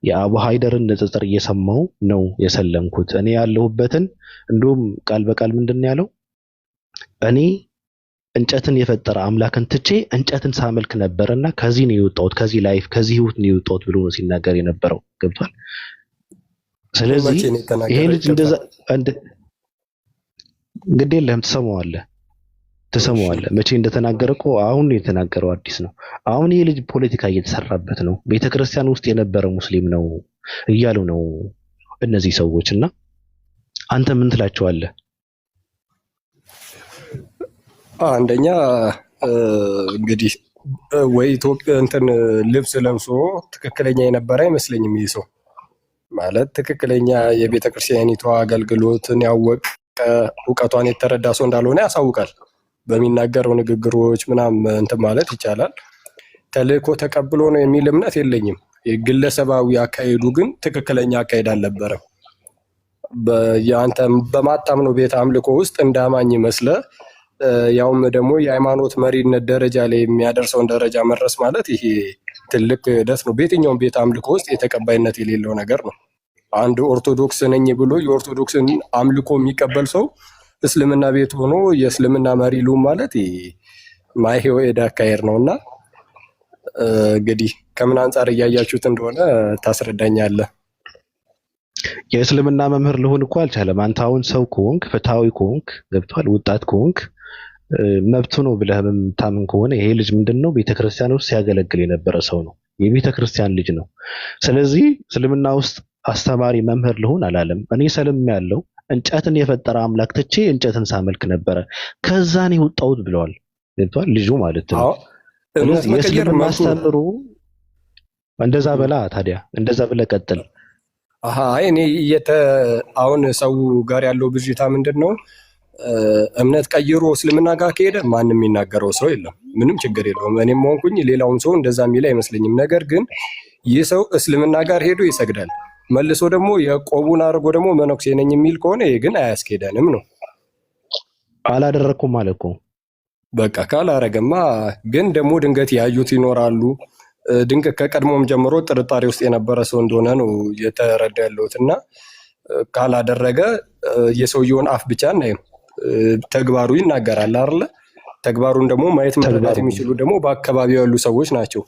የአቡ ሃይደርን ንጽጽር እየሰማው ነው የሰለምኩት። እኔ ያለሁበትን እንደውም ቃል በቃል ምንድነው ያለው? እኔ እንጨትን የፈጠረ አምላክን ትቼ እንጨትን ሳመልክ ነበርና ከዚህ ነው የወጣሁት፣ ከዚህ ላይፍ ከዚህ ህይወት ነው የወጣሁት ብሎ ነው ሲናገር የነበረው። ገብቷል? ስለዚህ ይሄ ልጅ እንደዛ እንግዲህ ለምን ትሰማዋለህ? መቼ እንደተናገረ እኮ አሁን ነው የተናገረው፣ አዲስ ነው። አሁን ይሄ ልጅ ፖለቲካ እየተሰራበት ነው። ቤተክርስቲያን ውስጥ የነበረ ሙስሊም ነው እያሉ ነው እነዚህ ሰዎች። እና አንተ ምን ትላቸዋለህ? አንደኛ እንግዲህ ወይ ኢትዮጵያ እንትን ልብስ ለብሶ ትክክለኛ የነበረ አይመስለኝም። ይህ ሰው ማለት ትክክለኛ የቤተክርስቲያኒቷ አገልግሎትን ያወቀ እውቀቷን የተረዳ ሰው እንዳልሆነ ያሳውቃል። በሚናገረው ንግግሮች ምናምን እንትን ማለት ይቻላል። ተልእኮ ተቀብሎ ነው የሚል እምነት የለኝም። የግለሰባዊ አካሄዱ ግን ትክክለኛ አካሄድ አልነበረም። የአንተ በማታምነው ቤተ አምልኮ ውስጥ እንዳማኝ መስለ ያውም ደግሞ የሃይማኖት መሪነት ደረጃ ላይ የሚያደርሰውን ደረጃ መድረስ ማለት ይሄ ትልቅ ክህደት ነው። በየትኛውም ቤተ አምልኮ ውስጥ የተቀባይነት የሌለው ነገር ነው። አንድ ኦርቶዶክስ ነኝ ብሎ የኦርቶዶክስን አምልኮ የሚቀበል ሰው እስልምና ቤት ሆኖ የእስልምና መሪ ሉ ማለት ማይሄው ኤዳ አካሄድ ነው። እና እንግዲህ ከምን አንጻር እያያችሁት እንደሆነ ታስረዳኛለህ። የእስልምና መምህር ልሆን እኮ አልቻለም። አንተ አሁን ሰው ከሆንክ ፍትሃዊ ከሆንክ ገብቷል፣ ወጣት ከሆንክ መብቱ ነው ብለህ የምታምን ከሆነ ይሄ ልጅ ምንድነው ቤተክርስቲያን ውስጥ ሲያገለግል የነበረ ሰው ነው፣ የቤተክርስቲያን ልጅ ነው። ስለዚህ እስልምና ውስጥ አስተማሪ መምህር ልሆን አላለም። እኔ ሰልም ያለው እንጨትን የፈጠረ አምላክ ትቼ እንጨትን ሳመልክ ነበረ ከዛ ነው የወጣሁት ብለዋል። ገብቷል ልጁ ማለት ነው። ስለዚህ የእስልምና አስተምሩ እንደዛ በላ ታዲያ እንደዛ ብለህ ቀጥል። እኔ አሁን ሰው ጋር ያለው ብዥታ ምንድን ነው? እምነት ቀይሮ እስልምና ጋር ከሄደ ማንም የሚናገረው ሰው የለም፣ ምንም ችግር የለውም። እኔም ሆንኩኝ ሌላውም ሰው እንደዛ የሚል አይመስለኝም። ነገር ግን ይህ ሰው እስልምና ጋር ሄዶ ይሰግዳል፣ መልሶ ደግሞ የቆቡን አድርጎ ደግሞ መነኩሴ ነኝ የሚል ከሆነ ይህ ግን አያስኬደንም ነው። አላደረኩም ማለት እኮ በቃ ካላረገማ ግን ደግሞ ድንገት ያዩት ይኖራሉ። ድንገት ከቀድሞም ጀምሮ ጥርጣሬ ውስጥ የነበረ ሰው እንደሆነ ነው የተረዳ ያለሁት እና ካላደረገ የሰውየውን አፍ ብቻ እናይም ተግባሩ ይናገራል አይደለ? ተግባሩን ደግሞ ማየት መረዳት የሚችሉ ደግሞ በአካባቢው ያሉ ሰዎች ናቸው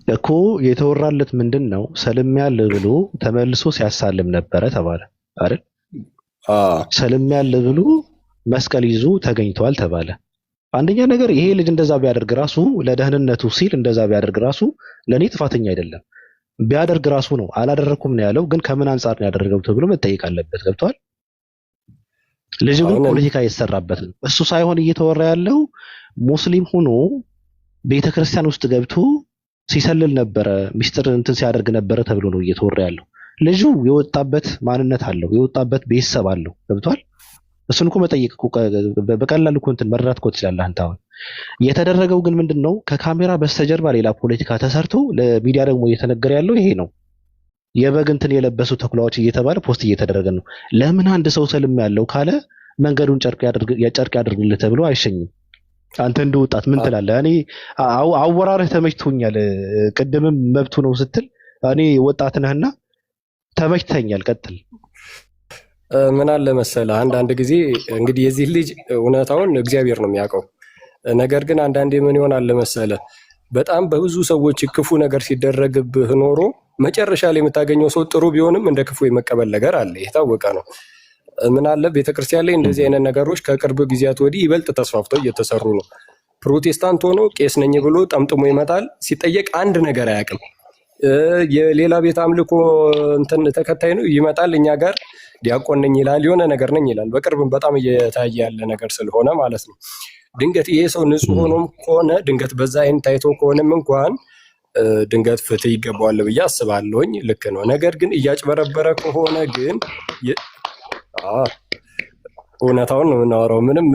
እኮ። የተወራለት ምንድን ነው? ሰልሚያል ብሎ ተመልሶ ሲያሳልም ነበረ ተባለ አይደል? ሰልሚያል ብሎ መስቀል ይዞ ተገኝቷል ተባለ። አንደኛ ነገር ይሄ ልጅ እንደዛ ቢያደርግ ራሱ ለደህንነቱ ሲል እንደዛ ቢያደርግ ራሱ ለኔ ጥፋተኛ አይደለም። ቢያደርግ ራሱ ነው አላደረኩም ነው ያለው። ግን ከምን አንጻር ነው ያደረገው ተብሎ መጠየቅ አለበት። ገብቷል? ልጅ ግን ፖለቲካ እየተሰራበት ነው። እሱ ሳይሆን እየተወራ ያለው ሙስሊም ሆኖ ቤተክርስቲያን ውስጥ ገብቶ ሲሰልል ነበረ፣ ሚስጥር እንትን ሲያደርግ ነበረ ተብሎ ነው እየተወራ ያለው። ልጁ የወጣበት ማንነት አለው፣ የወጣበት ቤተሰብ አለው። ገብቷል? እሱን እኮ መጠየቅ እኮ በቀላሉ እኮ እንትን መረዳት እኮ ትችላለህ አንተ። አሁን የተደረገው ግን ምንድነው? ከካሜራ በስተጀርባ ሌላ ፖለቲካ ተሰርቶ ለሚዲያ ደግሞ እየተነገረ ያለው ይሄ ነው። የበግ እንትን የለበሱ ተኩላዎች እየተባለ ፖስት እየተደረገ ነው። ለምን አንድ ሰው ሰልም ያለው ካለ መንገዱን ጨርቅ ያድርግልህ ተብሎ አይሸኝም። አንተ እንደወጣት ምን ትላለህ? እኔ አወራርህ ተመችቶኛል። ቅድምም መብቱ ነው ስትል እኔ ወጣት ነህና ተመችተኛል። ቀጥል። ምን አለ መሰለህ አንዳንድ ጊዜ እንግዲህ የዚህ ልጅ እውነታውን እግዚአብሔር ነው የሚያውቀው። ነገር ግን አንዳንዴ ምን ይሆናል መሰለህ በጣም በብዙ ሰዎች ክፉ ነገር ሲደረግብህ ኖሮ መጨረሻ ላይ የምታገኘው ሰው ጥሩ ቢሆንም እንደ ክፉ የመቀበል ነገር አለ። የታወቀ ነው። ምን አለ ቤተክርስቲያን ላይ እንደዚህ አይነት ነገሮች ከቅርብ ጊዜያት ወዲህ ይበልጥ ተስፋፍተው እየተሰሩ ነው። ፕሮቴስታንት ሆኖ ቄስ ነኝ ብሎ ጠምጥሞ ይመጣል። ሲጠየቅ አንድ ነገር አያውቅም። የሌላ ቤት አምልኮ እንትን ተከታይ ነው ይመጣል። እኛ ጋር ዲያቆን ነኝ ይላል፣ የሆነ ነገር ነኝ ይላል። በቅርብም በጣም እየታየ ያለ ነገር ስለሆነ ማለት ነው። ድንገት ይሄ ሰው ንጹህ ሆኖም ከሆነ ድንገት በዛ አይን ታይቶ ከሆነም እንኳን ድንገት ፍትህ ይገባዋል ብዬ አስባለሁኝ። ልክ ነው። ነገር ግን እያጭበረበረ ከሆነ ግን እውነታውን ነው የምናወራው። ምንም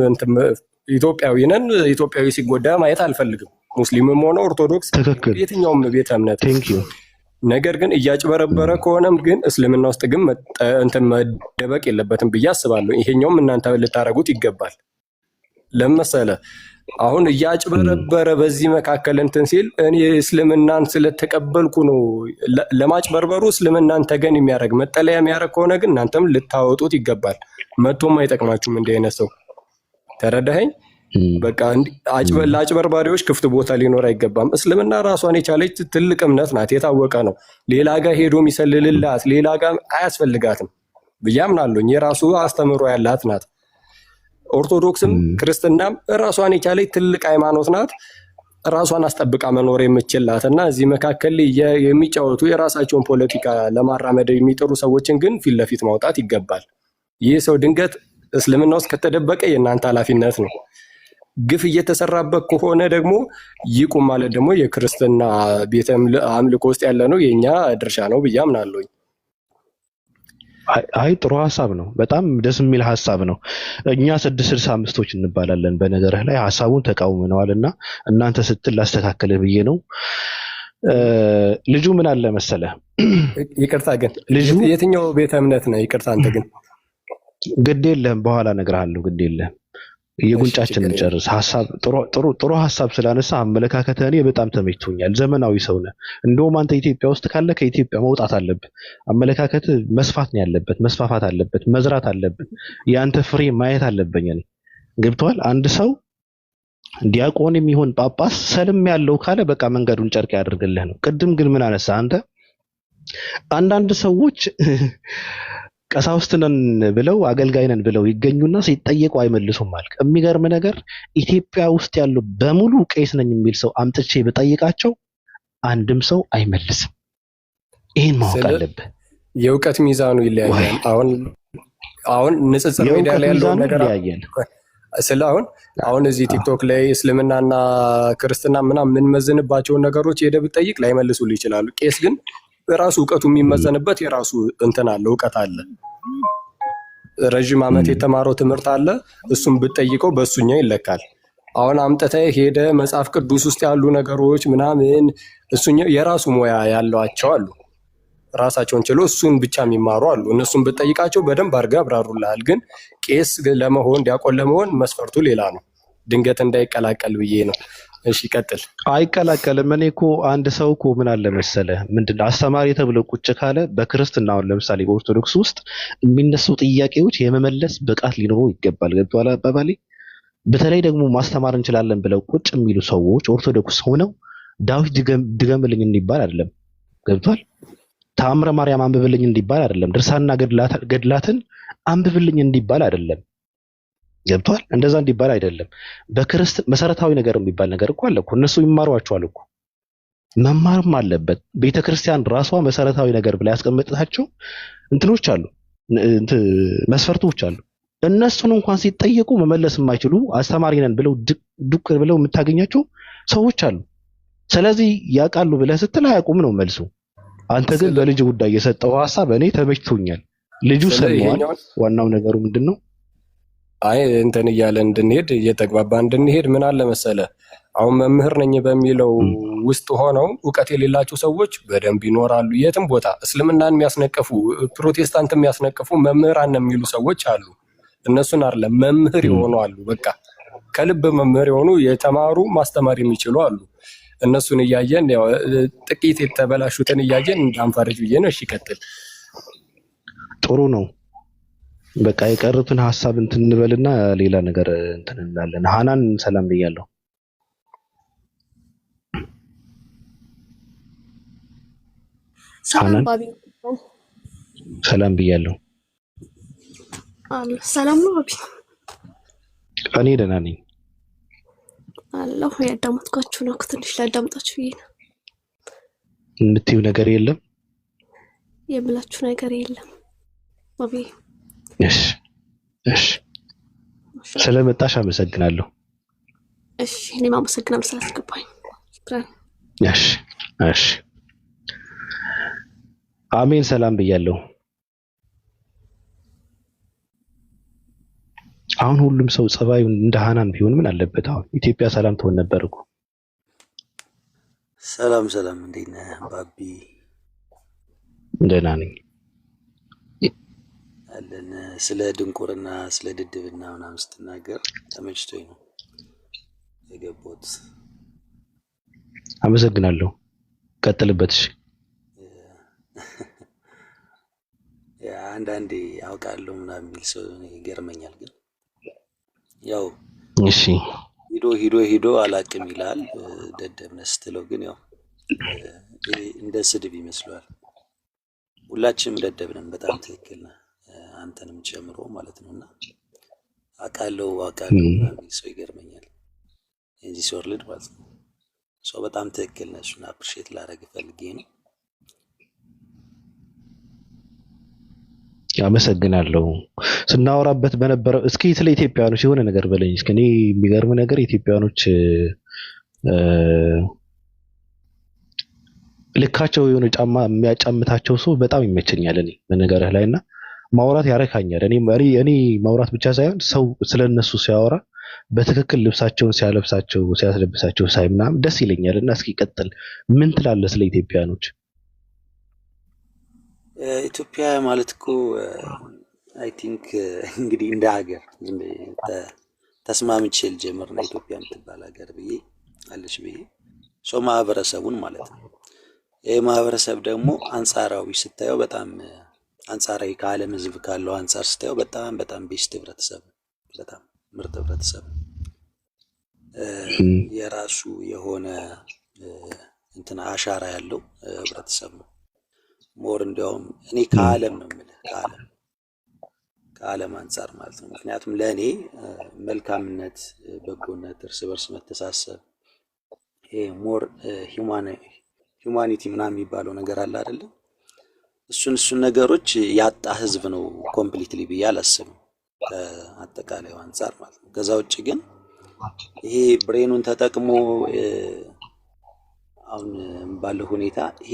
ኢትዮጵያዊ ነን። ኢትዮጵያዊ ሲጎዳ ማየት አልፈልግም። ሙስሊምም ሆነ ኦርቶዶክስ፣ የትኛውም ቤተ እምነት። ነገር ግን እያጭበረበረ ከሆነም ግን እስልምና ውስጥ ግን እንትን መደበቅ የለበትም ብዬ አስባለሁ። ይሄኛውም እናንተ ልታረጉት ይገባል። ለመሰለ አሁን እያጭበረበረ በዚህ መካከል እንትን ሲል እኔ እስልምናን ስለተቀበልኩ ነው ለማጭበርበሩ እስልምናን ተገን የሚያደርግ መጠለያ የሚያደርግ ከሆነ ግን እናንተም ልታወጡት ይገባል። መቶም አይጠቅማችሁም እንዲህ አይነት ሰው። ተረዳኸኝ? በቃ ለአጭበርባሪዎች ክፍት ቦታ ሊኖር አይገባም። እስልምና ራሷን የቻለች ትልቅ እምነት ናት፣ የታወቀ ነው። ሌላ ጋር ሄዶ የሚሰልልላት ሌላ ጋር አያስፈልጋትም ብዬ አምናለሁ። የራሱ አስተምሮ ያላት ናት። ኦርቶዶክስም ክርስትናም ራሷን የቻለች ትልቅ ሃይማኖት ናት። ራሷን አስጠብቃ መኖር የምችላት እና እዚህ መካከል የሚጫወቱ የራሳቸውን ፖለቲካ ለማራመድ የሚጥሩ ሰዎችን ግን ፊት ለፊት ማውጣት ይገባል። ይህ ሰው ድንገት እስልምና ውስጥ ከተደበቀ የእናንተ ኃላፊነት ነው። ግፍ እየተሰራበት ከሆነ ደግሞ ይቁም ማለት ደግሞ የክርስትና ቤተ አምልኮ ውስጥ ያለ ነው የኛ ድርሻ ነው ብዬ አምናለሁኝ። አይ ጥሩ ሐሳብ ነው። በጣም ደስ የሚል ሐሳብ ነው። እኛ 665ቶች እንባላለን። በነገርህ ላይ ሐሳቡን ተቃውመነዋልና እናንተ ስትል ላስተካከልህ ብዬ ነው። ልጁ ምን አለ መሰለህ? ይቅርታ ግን ልጁ የትኛው ቤተ እምነት ነው? ይቅርታ አንተ ግን ግድ የለህም፣ በኋላ እነግርሃለሁ። ግድ የለህም። የጉንጫችንን ጨርስ። ሐሳብ ጥሩ ሐሳብ ስላነሳ አመለካከት እኔ በጣም ተመችቶኛል። ዘመናዊ ሰው ነህ። እንደውም አንተ ኢትዮጵያ ውስጥ ካለ ከኢትዮጵያ መውጣት አለብህ። አመለካከት መስፋት ነው ያለበት፣ መስፋፋት አለበት፣ መዝራት አለበት። የአንተ ፍሬ ማየት አለበኝ። እኔ ገብቶሃል? አንድ ሰው ዲያቆን የሚሆን ጳጳስ ሰልም ያለው ካለ በቃ መንገዱን ጨርቅ ያደርግልህ ነው። ቅድም ግን ምን አነሳ አንተ? አንዳንድ ሰዎች ቀሳውስት ነን ብለው አገልጋይ ነን ብለው ይገኙና ሲጠየቁ አይመልሱም ማለት። የሚገርም ነገር ኢትዮጵያ ውስጥ ያለው በሙሉ ቄስ ነኝ የሚል ሰው አምጥቼ በጠይቃቸው አንድም ሰው አይመልስም። ይሄን ማወቅ አለብህ። የእውቀት ሚዛኑ ይለያያል። አሁን ንጽጽር ሜዳ ላይ ያለው ነገር አሁን እዚህ ቲክቶክ ላይ እስልምናና ክርስትና ምናምን የምንመዝንባቸውን ነገሮች ሄደህ ብትጠይቅ ላይመልሱልህ ይችላሉ። ቄስ ግን በራሱ እውቀቱ የሚመዘንበት የራሱ እንትን አለ፣ እውቀት አለ። ረጅም ዓመት የተማረው ትምህርት አለ። እሱም ብትጠይቀው በእሱኛው ይለካል። አሁን አምጥተህ ሄደ መጽሐፍ ቅዱስ ውስጥ ያሉ ነገሮች ምናምን እሱኛው የራሱ ሙያ ያሏቸው አሉ። ራሳቸውን ችሎ እሱን ብቻ የሚማሩ አሉ። እነሱን ብትጠይቃቸው በደንብ አድርገው ያብራሩልሃል። ግን ቄስ ለመሆን ዲያቆን ለመሆን መስፈርቱ ሌላ ነው። ድንገት እንዳይቀላቀል ብዬ ነው። እሺ ቀጥል። አይቀላቀልም። እኔ እኮ አንድ ሰው እኮ ምን አለ መሰለህ፣ ምንድን ነው አስተማሪ ተብሎ ቁጭ ካለ በክርስትና አሁን ለምሳሌ በኦርቶዶክስ ውስጥ የሚነሱ ጥያቄዎች የመመለስ ብቃት ሊኖረው ይገባል። ገብቶሃል አባባሌ? በተለይ ደግሞ ማስተማር እንችላለን ብለው ቁጭ የሚሉ ሰዎች ኦርቶዶክስ ሆነው ዳዊት ድገምልኝ እንዲባል አይደለም። ገብቶሃል? ተአምረ ማርያም አንብብልኝ እንዲባል አይደለም። ድርሳንና ገድላትን አንብብልኝ እንዲባል አይደለም። ገብቷል? እንደዛ እንዲባል አይደለም። በክርስትና መሰረታዊ ነገር የሚባል ነገር እኮ አለ እኮ። እነሱ ይማሯቸዋል እኮ፣ መማርም አለበት። ቤተክርስቲያን ራሷ መሰረታዊ ነገር ብላ ያስቀመጣቸው እንትኖች አሉ፣ መስፈርቶች አሉ። እነሱን እንኳን ሲጠየቁ መመለስ የማይችሉ አስተማሪ ነን ብለው ዱቅ ብለው የምታገኛቸው ሰዎች አሉ። ስለዚህ ያውቃሉ ብለህ ስትል አያውቁም ነው መልሱ። አንተ ግን በልጅ ጉዳይ የሰጠው ሐሳብ እኔ ተመችቶኛል። ልጁ ሰማዋል። ዋናው ነገሩ ምንድነው? አይ እንትን እያለ እንድንሄድ እየተግባባ እንድንሄድ ምን አለ መሰለ፣ አሁን መምህር ነኝ በሚለው ውስጥ ሆነው እውቀት የሌላቸው ሰዎች በደንብ ይኖራሉ። የትም ቦታ እስልምናን የሚያስነቅፉ ፕሮቴስታንት የሚያስነቅፉ መምህራን ነው የሚሉ ሰዎች አሉ። እነሱን አይደለም መምህር የሆኑ አሉ። በቃ ከልብ መምህር የሆኑ የተማሩ ማስተማር የሚችሉ አሉ። እነሱን እያየን ያው ጥቂት የተበላሹትን እያየን እንዳንፈርጅ ብዬ ነው። እሺ ቀጥል። ጥሩ ነው። በቃ የቀሩትን ሐሳብ እንትን እንበልና ሌላ ነገር እንትን እንላለን። ሃናን ሰላም ብያለሁ። ሰላም ባቢ ሰላም ብያለሁ። ሰላም ነው ባቢ? እኔ ደህና ነኝ አለሁ። ያዳመጥኳችሁ ነው። ትንሽ ላዳምጣችሁ ብዬ ነው። የምትይው ነገር የለም? የምላችሁ ነገር የለም ባቢ። እሺ እሺ፣ ስለመጣሽ አመሰግናለሁ። እሺ እኔም አመሰግናለሁ ስላስገባኝ። እሺ እሺ፣ አሜን ሰላም ብያለሁ። አሁን ሁሉም ሰው ጸባዩ እንደ ሃናን ቢሆን ምን አለበት? አሁን ኢትዮጵያ ሰላም ትሆን ነበር እኮ። ሰላም ሰላም፣ እንዴት ነህ ባቢ? ደህና ነኝ አለን። ስለ ድንቁርና ስለ ድድብና ምናምን ስትናገር ተመችቶኝ ነው የገባሁት። አመሰግናለሁ። ቀጥልበት። እሺ አንዳንዴ አውቃለሁ ምናምን የሚል ሰው ይገርመኛል። ግን ያው እሺ ሂዶ አላቅም ይላል። ደደብነህ ስትለው ግን ያው እንደ ስድብ ይመስለዋል። ሁላችንም ደደብነን። በጣም ትክክል ነህ፣ አንተንም ጨምሮ ማለት ነውና አውቃለሁ የሚል ሰው ይገርመኛል። እዚህ ሶርልድ ማለት ነው። ሰው በጣም ትክክል ነህ። እሱን አፕሪሼት ላደርግ ፈልጌ ነው። አመሰግናለሁ። ስናወራበት በነበረው እስኪ ስለ ኢትዮጵያኖች የሆነ ነገር በለኝ እስኪ። እኔ የሚገርም ነገር ኢትዮጵያኖች ልካቸው የሆነ ጫማ የሚያጫምታቸው ሰው በጣም ይመቸኛል። እኔ በነገርህ ላይና ማውራት ያረካኛል። እኔ ማውራት ብቻ ሳይሆን ሰው ስለነሱ ሲያወራ በትክክል ልብሳቸውን ሲያስለብሳቸው ሳይ ምናምን ደስ ይለኛል። እና እስኪ ቀጥል፣ ምን ትላለህ ስለ ኢትዮጵያኖች? ኢትዮጵያ ማለት እኮ አይ ቲንክ እንግዲህ እንደ ሀገር ተስማምቼ ልጀምር ነው ኢትዮጵያ የምትባል ሀገር ብዬ አለች ብዬ ሰው ማህበረሰቡን ማለት ነው። ይህ ማህበረሰብ ደግሞ አንጻራዊ ስታየው በጣም አንጻራዊ ከዓለም ሕዝብ ካለው አንጻር ስታየው በጣም ቤስት ህብረተሰብ፣ በጣም ምርጥ ህብረተሰብ፣ የራሱ የሆነ እንትን አሻራ ያለው ህብረተሰብ ነው። ሞር እንዲያውም እኔ ከዓለም ነው የምልህ ከዓለም አንጻር ማለት ነው። ምክንያቱም ለእኔ መልካምነት፣ በጎነት፣ እርስ በርስ መተሳሰብ፣ ሞር ሂውማኒቲ ምናምን የሚባለው ነገር አለ አይደለም? እሱን ነገሮች ያጣ ህዝብ ነው ኮምፕሊትሊ ብዬ አላስብም ከአጠቃላዩ አንጻር ማለት ነው። ከዛ ውጭ ግን ይሄ ብሬኑን ተጠቅሞ አሁን ባለው ሁኔታ ይሄ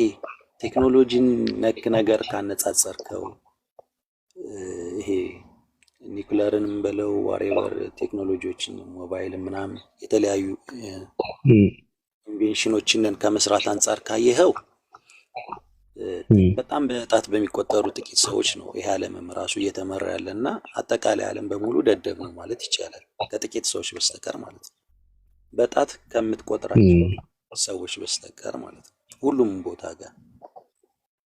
ቴክኖሎጂን ነክ ነገር ካነጻጸርከው ይሄ ኒኩለርንም በለው ዋሬቨር ቴክኖሎጂዎችን ሞባይል ምናምን የተለያዩ ኢንቬንሽኖችን ከመስራት አንጻር ካየኸው በጣም በጣት በሚቆጠሩ ጥቂት ሰዎች ነው ይሄ ዓለምም ራሱ እየተመራ ያለና አጠቃላይ ዓለም በሙሉ ደደብ ነው ማለት ይቻላል፣ ከጥቂት ሰዎች በስተቀር ማለት ነው። በጣት ከምትቆጥራቸው ሰዎች በስተቀር ማለት ነው፣ ሁሉም ቦታ ጋር።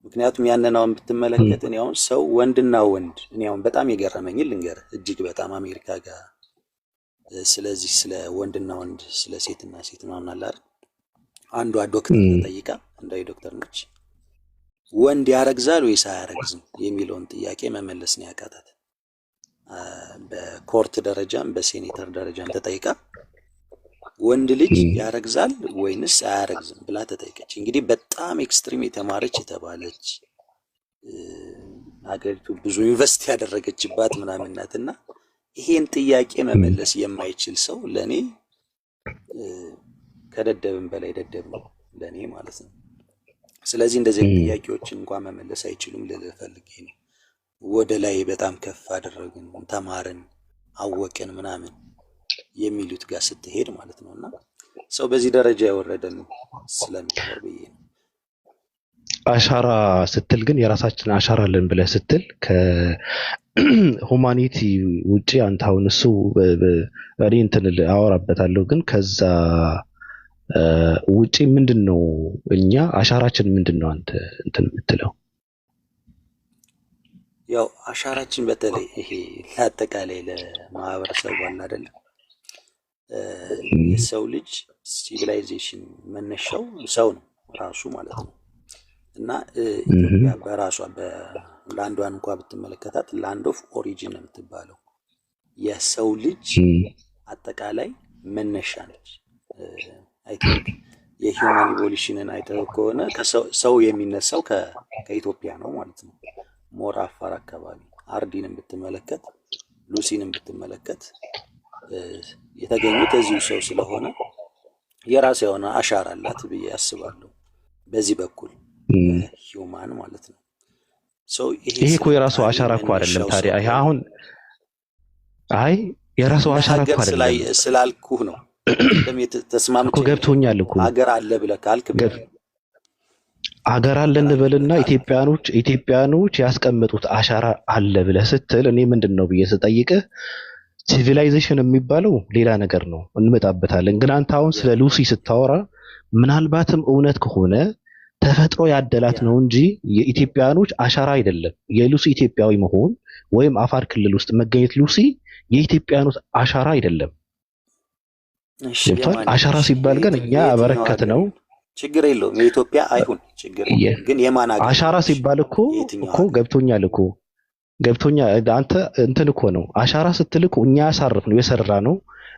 ምክንያቱም ያንን አሁን ብትመለከት እኔ አሁን ሰው ወንድና ወንድ እኔ አሁን በጣም የገረመኝ ልንገርህ፣ እጅግ በጣም አሜሪካ ጋር ስለዚህ ስለ ወንድና ወንድ ስለ ሴትና ሴት ምናምን አለ አይደል? አንዷ ዶክተር ተጠይቃ እንዳይ ዶክተር ነች፣ ወንድ ያረግዛል ወይስ አያረግዝም የሚለውን ጥያቄ መመለስ ነው ያቃታት። በኮርት ደረጃም በሴኔተር ደረጃም ተጠይቃ ወንድ ልጅ ያረግዛል ወይንስ አያረግዝም ብላ ተጠይቀች። እንግዲህ በጣም ኤክስትሪም የተማረች የተባለች ሀገሪቱ ብዙ ኢንቨስት ያደረገችባት ምናምን ናትና ይሄን ጥያቄ መመለስ የማይችል ሰው ለኔ ከደደብም በላይ ደደብ ነው ለኔ ማለት ነው። ስለዚህ እንደዚህ ጥያቄዎችን እንኳን መመለስ አይችሉም ልልህ ፈልጌ ነው። ወደ ላይ በጣም ከፍ አደረግን፣ ተማርን፣ አወቅን ምናምን የሚሉት ጋር ስትሄድ ማለት ነውና ሰው በዚህ ደረጃ የወረደ ነው ስለሚኖር ብዬ ነው። አሻራ ስትል ግን የራሳችን አሻራ አለን ብለህ ስትል ከሁማኒቲ ውጪ አንተ አሁን እሱ እኔ እንትን አወራበታለሁ፣ ግን ከዛ ውጪ ምንድነው እኛ አሻራችን ምንድነው አንተ እንትን የምትለው? ያው አሻራችን በተለይ ይሄ ለአጠቃላይ ለማህበረሰቡ አለ አይደለም፣ የሰው ልጅ ሲቪላይዜሽን መነሻው ሰው ነው ራሱ ማለት ነው። እና ኢትዮጵያ በራሷ በላንዷን እንኳን ብትመለከታት ላንድ ኦፍ ኦሪጂን ነው የምትባለው፣ የሰው ልጅ አጠቃላይ መነሻ ነች። አይ ቲንክ የሂውማን ኢቮሉሽንን አይተው ከሆነ ሰው የሚነሳው ከኢትዮጵያ ነው ማለት ነው። ሞር አፋር አካባቢ አርዲንን ብትመለከት ሉሲንን ብትመለከት የተገኙት እዚሁ ሰው ስለሆነ የራሱ የሆነ አሻራ አላት ብዬ አስባለሁ። በዚህ በኩል ሂውማን ማለት ነው። ይሄ እኮ የራሱ አሻራ እኮ አይደለም ታዲያ። ይሄ አሁን አይ የራሱ አሻራ እኮ አይደለም ስላልኩህ ነው። ተስማምቼ እኮ ገብቶኛል እኮ ሀገር አለ ብለህ ካልክ ሀገር አለ እንበልና ኢትዮጵያኖች ያስቀመጡት አሻራ አለ ብለህ ስትል እኔ ምንድነው ብዬ ስጠይቅህ ሲቪላይዜሽን የሚባለው ሌላ ነገር ነው፣ እንመጣበታለን። ግን አንተ አሁን ስለ ሉሲ ስታወራ ምናልባትም እውነት ከሆነ ተፈጥሮ ያደላት ነው እንጂ የኢትዮጵያኖች አሻራ አይደለም። የሉሲ ኢትዮጵያዊ መሆን ወይም አፋር ክልል ውስጥ መገኘት ሉሲ የኢትዮጵያኖች አሻራ አይደለም። አሻራ ሲባል ግን እኛ አበረከት ነው። ችግር የለውም የኢትዮጵያ አይሁን ችግር የለውም። ግን የማን አሻራ ሲባል እኮ ገብቶኛል እኮ አንተ እንትን እኮ ነው አሻራ ስትል እኮ እኛ ያሳርፍ ነው የሰራ ነው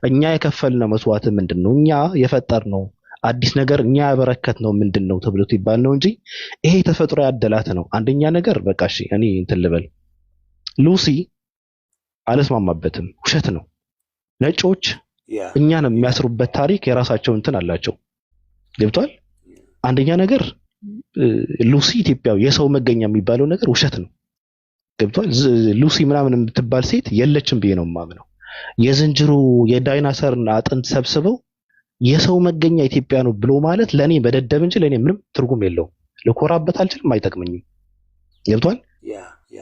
እኛ የከፈልነው መስዋዕት ምንድነው እኛ የፈጠርነው አዲስ ነገር እኛ ያበረከት ነው ምንድነው ተብሎ ይባል ነው እንጂ ይሄ ተፈጥሮ ያደላት ነው። አንደኛ ነገር በቃ እሺ እኔ እንትን ልበል፣ ሉሲ አልስማማበትም፣ ውሸት ነው። ነጮች እኛን የሚያስሩበት ታሪክ የራሳቸው እንትን አላቸው። ገብቷል? አንደኛ ነገር ሉሲ ኢትዮጵያዊ የሰው መገኛ የሚባለው ነገር ውሸት ነው። ገብቷል? ሉሲ ምናምን የምትባል ሴት የለችም ብዬ ነው የማምነው። የዝንጀሮ የዳይናሰርን አጥንት ሰብስበው የሰው መገኛ ኢትዮጵያ ነው ብሎ ማለት ለኔ በደደብ እንጂ ለኔ ምንም ትርጉም የለውም። ልኮራበት አልችልም፣ አይጠቅመኝም። ገብቷል?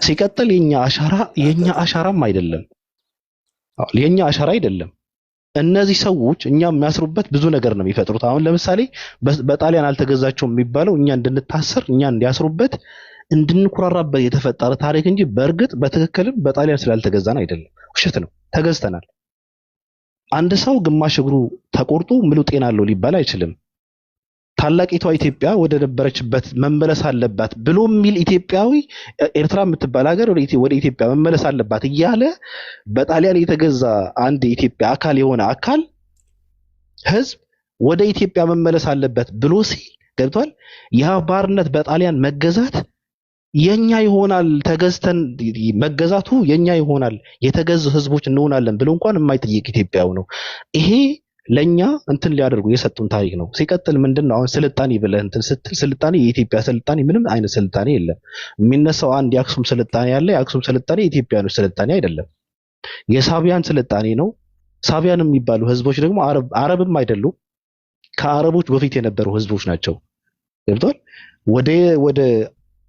ሲቀጥል የኛ አሻራም አይደለም። የኛ አሻራ አይደለም። እነዚህ ሰዎች እኛ የሚያስሩበት ብዙ ነገር ነው የሚፈጥሩት። አሁን ለምሳሌ በጣሊያን አልተገዛቸውም የሚባለው እኛ እንድንታሰር እኛ እንዲያስሩበት እንድንኩራራበት የተፈጠረ ታሪክ እንጂ በእርግጥ በትክክልም በጣሊያን ስላልተገዛን አይደለም። ውሸት ነው፣ ተገዝተናል። አንድ ሰው ግማሽ እግሩ ተቆርጦ ሙሉ ጤና አለው ሊባል አይችልም። ታላቂቷ ኢትዮጵያ ወደ ነበረችበት መመለስ አለባት ብሎ የሚል ኢትዮጵያዊ ኤርትራ የምትባል ሀገር ወደ ኢትዮጵያ መመለስ አለባት እያለ በጣሊያን የተገዛ አንድ የኢትዮጵያ አካል የሆነ አካል ህዝብ ወደ ኢትዮጵያ መመለስ አለበት ብሎ ሲል ገብቷል። ያ ባርነት በጣሊያን መገዛት የኛ ይሆናል፣ ተገዝተን መገዛቱ የኛ ይሆናል፣ የተገዙ ህዝቦች እንሆናለን ብሎ እንኳን የማይጠይቅ ኢትዮጵያው ነው። ይሄ ለኛ እንትን ሊያደርጉ የሰጡን ታሪክ ነው። ሲቀጥል ምንድነው አሁን ስልጣኔ ብለህ እንትን ስትል ስልጣኔ የኢትዮጵያ ስልጣኔ ምንም አይነት ስልጣኔ የለም። የሚነሳው አንድ የአክሱም ስልጣኔ ያለ የአክሱም ስልጣኔ የኢትዮጵያኖች ስልጣኔ አይደለም። የሳቢያን ስልጣኔ ነው። ሳቢያን የሚባሉ ህዝቦች ደግሞ አረብም አይደሉም፣ ከአረቦች በፊት የነበሩ ህዝቦች ናቸው። ገብቷል? ወደ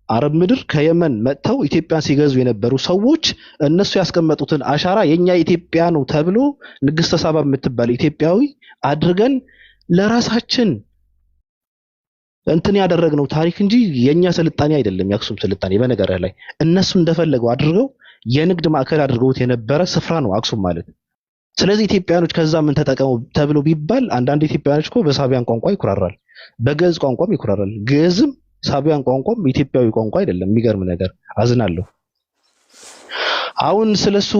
አረብ ምድር ከየመን መጥተው ኢትዮጵያን ሲገዙ የነበሩ ሰዎች እነሱ ያስቀመጡትን አሻራ የኛ ኢትዮጵያ ነው ተብሎ ንግስተ ሳባ የምትባል ኢትዮጵያዊ አድርገን ለራሳችን እንትን ያደረግነው ታሪክ እንጂ የኛ ስልጣኔ አይደለም። የአክሱም ስልጣኔ በነገር ላይ እነሱ እንደፈለገው አድርገው የንግድ ማዕከል አድርገውት የነበረ ስፍራ ነው አክሱም ማለት። ስለዚህ ኢትዮጵያኖች ከዛ ምን ተጠቀሙ ተብሎ ቢባል አንዳንድ ኢትዮጵያኖች እኮ በሳቢያን ቋንቋ ይኩራራል፣ በግዕዝ ቋንቋም ይኩራራል። ግዕዝም ሳቢያን ቋንቋም ኢትዮጵያዊ ቋንቋ አይደለም። የሚገርም ነገር አዝናለሁ። አሁን ስለሱ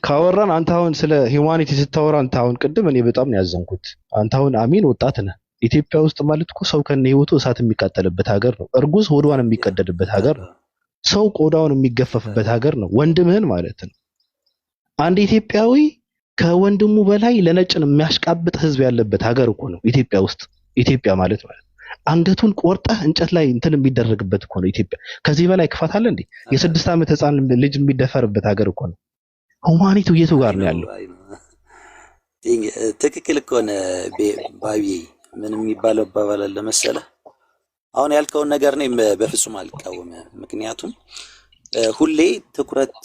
ካወራን አንተ አሁን ስለ ሂውማኒቲ ስታወራ አንተ አሁን ቅድም እኔ በጣም ነው ያዘንኩት። አንተ አሁን አሚን ወጣት ነህ። ኢትዮጵያ ውስጥ ማለት እኮ ሰው ከነ ህይወቱ እሳት የሚቃጠልበት ሀገር ነው። እርጉዝ ሆዷን የሚቀደድበት ሀገር ነው። ሰው ቆዳውን የሚገፈፍበት ሀገር ነው። ወንድምህን ማለት ነው። አንድ ኢትዮጵያዊ ከወንድሙ በላይ ለነጭን የሚያሽቃብጥ ህዝብ ያለበት ሀገር እኮ ነው ኢትዮጵያ ውስጥ። ኢትዮጵያ ማለት አንገቱን ቆርጠህ እንጨት ላይ እንትን የሚደረግበት እኮ ነው ኢትዮጵያ። ከዚህ በላይ ክፋት አለ እንዴ? የ6 ዓመት ህፃን ልጅ የሚደፈርበት ሀገር እኮ ነው። ሁማኒቲው የቱ ጋር ነው ያለው? ትክክል እኮ ነው ባቢ። ምን የሚባለው አባባል አለ መሰለህ? አሁን ያልከውን ነገር እኔ በፍጹም አልቃወምም። ምክንያቱም ሁሌ ትኩረት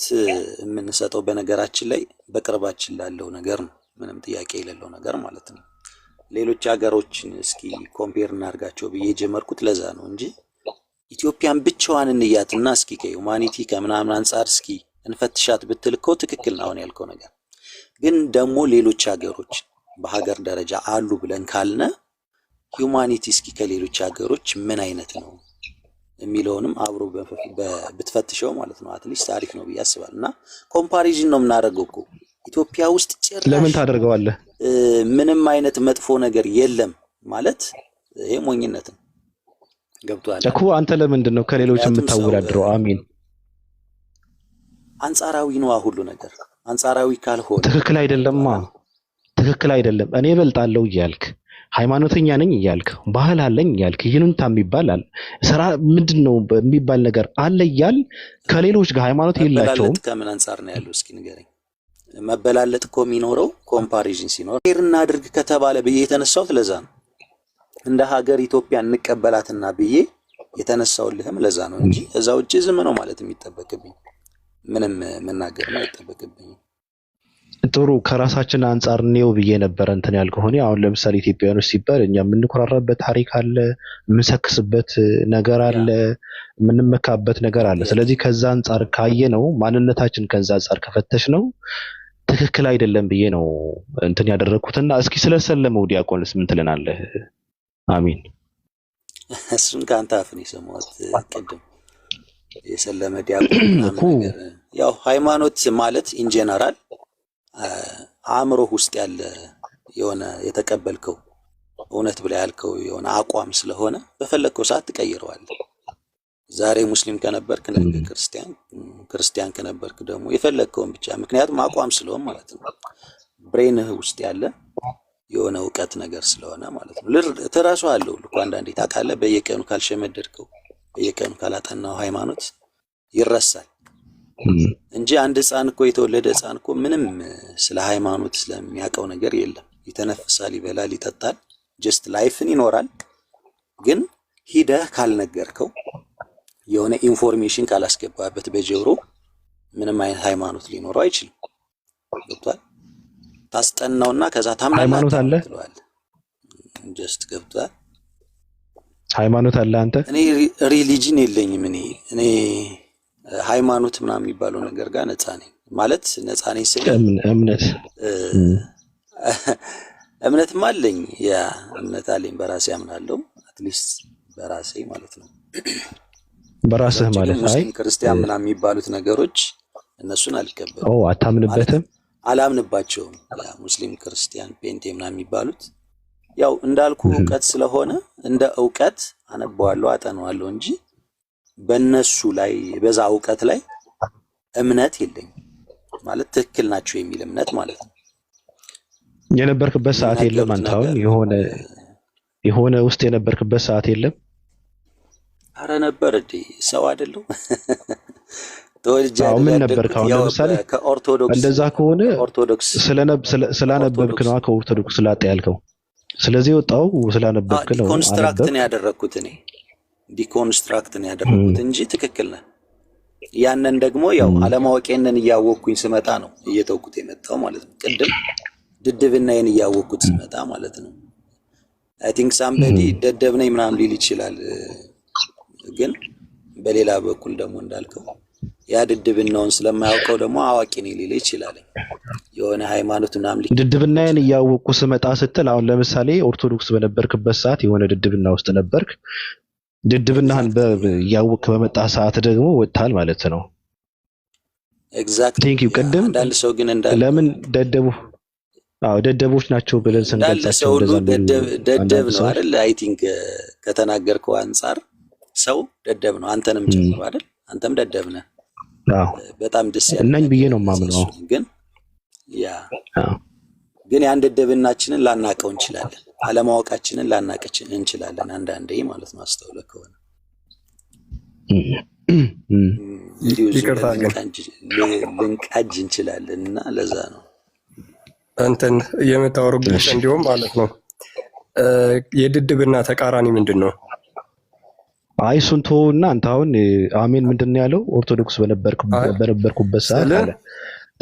የምንሰጠው በነገራችን ላይ በቅርባችን ላለው ነገር ነው። ምንም ጥያቄ የሌለው ነገር ማለት ነው። ሌሎች ሀገሮችን እስኪ ኮምፔር እናርጋቸው ብዬ ጀመርኩት ለዛ ነው እንጂ ኢትዮጵያን ብቻዋን እንያትና እስኪ ከሁማኒቲ ከምናምን አንጻር እስኪ እንፈትሻት ብትል እኮ ትክክል ነው አሁን ያልከው ነገር። ግን ደግሞ ሌሎች ሀገሮች በሀገር ደረጃ አሉ ብለን ካልነ ሁማኒቲ እስኪ ከሌሎች ሀገሮች ምን አይነት ነው የሚለውንም አብሮ ብትፈትሸው ማለት ነው አትሊስት ታሪክ ነው ብዬ አስባለሁ። እና ኮምፓሪዥን ነው የምናደርገው እኮ ኢትዮጵያ ውስጥ ጭራሽ ለምን ታደርገዋለህ? ምንም አይነት መጥፎ ነገር የለም ማለት ይሄ ሞኝነት ነው። ገብቶሃል እኮ አንተ ለምንድን ነው ከሌሎች የምታወዳድረው? አሚን አንጻራዊ ነው ሁሉ ነገር አንጻራዊ ካልሆነ ትክክል አይደለማ። ትክክል አይደለም። እኔ እበልጣለሁ እያልክ ሃይማኖተኛ ነኝ እያልክ ባህል አለኝ እያልክ ይሉንታ የሚባል አለ ስራ ምንድነው የሚባል ነገር አለ እያል ከሌሎች ጋር ሃይማኖት የላቸውም። ከምን አንጻር ነው ያለው እስኪ ንገረኝ። መበላለጥ እኮ የሚኖረው ኮምፓሪዥን ሲኖር ሄርና አድርግ ከተባለ ብዬ የተነሳሁት ለዛ ነው። እንደ ሀገር ኢትዮጵያ እንቀበላትና ብዬ የተነሳውልህም ለዛ ነው እንጂ እዛ ውጪ ዝም ነው ማለት የሚጠበቅብኝ ምንም መናገር ነው አይጠበቅብኝ። ጥሩ ከራሳችን አንጻር ነው ብዬ ነበር እንትን ያልከሆነ። አሁን ለምሳሌ ኢትዮጵያኖች ሲባል እኛ የምንኮራራበት ታሪክ አለ፣ የምንሰክስበት ነገር አለ፣ የምንመካበት ነገር አለ። ስለዚህ ከዛ አንጻር ካየ ነው ማንነታችን ከዛ አንጻር ከፈተሽ ነው ትክክል አይደለም ብዬ ነው እንትን ያደረኩትና እስኪ ስለሰለመው ዲያቆንስ ምን ትለናለህ? አሚን። እሱን ካንተ አፍ ነው የሰማሁት ቅድም የሰለመ ዲያቆን ነገር ያው ሃይማኖት ማለት ኢንጀነራል አእምሮ ውስጥ ያለ የሆነ የተቀበልከው እውነት ብላ ያልከው የሆነ አቋም ስለሆነ በፈለግከው ሰዓት ትቀይረዋለህ። ዛሬ ሙስሊም ከነበርክ ነገ ክርስቲያን ከነበርክ ደግሞ የፈለግከውን ብቻ ምክንያቱም አቋም ስለሆነ ማለት ነው። ብሬንህ ውስጥ ያለ የሆነ እውቀት ነገር ስለሆነ ማለት ነው። ተራሱ አለው ልኩ አንዳንዴ ታውቃለህ፣ በየቀኑ ካልሸመደድከው በየቀኑ ካላጠናው ሃይማኖት ይረሳል እንጂ አንድ ህፃን እኮ የተወለደ ህፃን እኮ ምንም ስለ ሃይማኖት ስለሚያውቀው ነገር የለም። ይተነፍሳል፣ ይበላል፣ ይጠጣል፣ ጀስት ላይፍን ይኖራል። ግን ሂደህ ካልነገርከው የሆነ ኢንፎርሜሽን ካላስገባበት በጆሮ ምንም አይነት ሃይማኖት ሊኖረው አይችልም። ገብቷል? ታስጠናውና ከዛ ታምናለህ። ሃይማኖት አለ ጀስት ገብቷል? ሃይማኖት አለ አንተ? እኔ ሪሊጅን የለኝም። እኔ ሃይማኖት ምናምን የሚባለው ነገር ጋር ነፃ ነኝ ማለት ነፃ ነኝ ስል እምነትም አለኝ። ያ እምነት አለኝ፣ በራሴ አምናለሁ። አትሊስት በራሴ ማለት ነው። በራስህ ማለት ሙስሊም ክርስቲያን ምናምን የሚባሉት ነገሮች እነሱን አልቀበልም። አታምንበትም? አላምንባቸውም። ያ ሙስሊም ክርስቲያን ፔንቴ ምናምን የሚባሉት ያው እንዳልኩ እውቀት ስለሆነ እንደ እውቀት አነባዋለሁ አጠናዋለሁ እንጂ በእነሱ ላይ በዛ እውቀት ላይ እምነት የለኝም። ማለት ትክክል ናቸው የሚል እምነት ማለት ነው። የነበርክበት ሰዓት የለም? አንተ አሁን የሆነ ውስጥ የነበርክበት ሰዓት የለም? አረ ነበር እንዴ፣ ሰው አይደለም ተወልጄ አዎ አይደል ምን ነበር ያደግኩት? ካሁን ያው ለምሳሌ ከኦርቶዶክስ እንደዛ ከሆነ ኦርቶዶክስ ስላነበብክ ኦርቶዶክስ ነው ከኦርቶዶክስ ላጤ ያልከው። ስለዚህ ወጣው ስላነበብክ ነው ዲኮንስትራክት አነበብክ። ነው ያደረኩት እኔ ዲኮንስትራክት ነው ያደረኩት እንጂ ትክክል ነህ። ያንን ደግሞ ያው አለማወቄንን እያወቅኩኝ ስመጣ ነው እየተውኩት የመጣው ማለት ነው። ቅድም ድድብናዬን እያወቅኩት ስመጣ ማለት ነው። አይ ቲንክ ሳምበዲ ደደብ ነኝ ምናምን ሊል ይችላል፣ ግን በሌላ በኩል ደግሞ እንዳልከው ያ ድድብናውን ስለማያውቀው ደግሞ አዋቂ ነኝ ሊል ይችላል። የሆነ ሃይማኖት ምናምን ድድብናዬን እያወቅኩ ስመጣ ስትል አሁን ለምሳሌ ኦርቶዶክስ በነበርክበት ሰዓት የሆነ ድድብና ውስጥ ነበርክ። ድድብናህን እያወቅክ በመጣ ሰዓት ደግሞ ወጥታል ማለት ነው። ኤግዛክትሊ ቴንክ ዩ። ቅድም አንዳንድ ሰው ግን ለምን ደደቦች ናቸው ብለን ስንገልጻቸው እንደዛ ደደብ ነው አይደል? አይ ቲንክ ከተናገርከው አንፃር ሰው ደደብ ነው፣ አንተንም ጨምሮ አይደል? አንተም ደደብ ነህ። በጣም ደስ ያለኝ ብዬ ነው የማምነው። ግን ያን ደደብናችንን ላናቀው እንችላለን፣ አለማወቃችንን ላናቀች እንችላለን አንዳንዴ ማለት ነው። አስተውለህ ከሆነ ልንቃጅ እንችላለን እና ለዛ ነው እንትን የምታወሩበት እንዲሁም ማለት ነው። የድድብና ተቃራኒ ምንድን ነው? አይ እሱን ተውና አንተ አሁን አሜን ምንድን ነው ያለው? ኦርቶዶክስ በነበርኩበት ሰዓት አለ።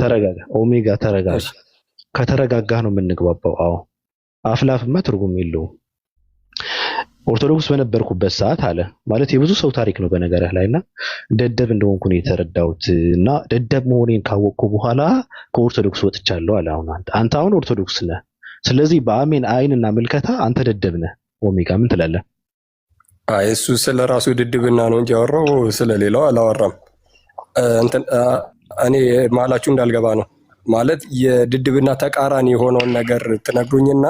ተረጋጋ ኦሜጋ ተረጋጋ። ከተረጋጋህ ነው የምንግባባው። አዎ አፍላፍማ ትርጉም የለውም። ኦርቶዶክስ በነበርኩበት ሰዓት አለ ማለት የብዙ ሰው ታሪክ ነው በነገርህ ላይና ደደብ እንደሆንኩ ነው የተረዳሁት። እና ደደብ መሆኔን ካወቅኩ በኋላ ከኦርቶዶክስ ወጥቻለሁ አለ። አንተ አሁን ኦርቶዶክስ ነህ። ስለዚህ በአሜን አይንና ምልከታ አንተ ደደብ ነህ። ኦሜጋ ምን ትላለህ? አይ እሱ ስለራሱ ድድብና ነው እንጂ ያወራው ስለሌላው አላወራም። እኔ ማላችሁ እንዳልገባ ነው ማለት የድድብና ተቃራኒ የሆነውን ነገር ትነግሩኝና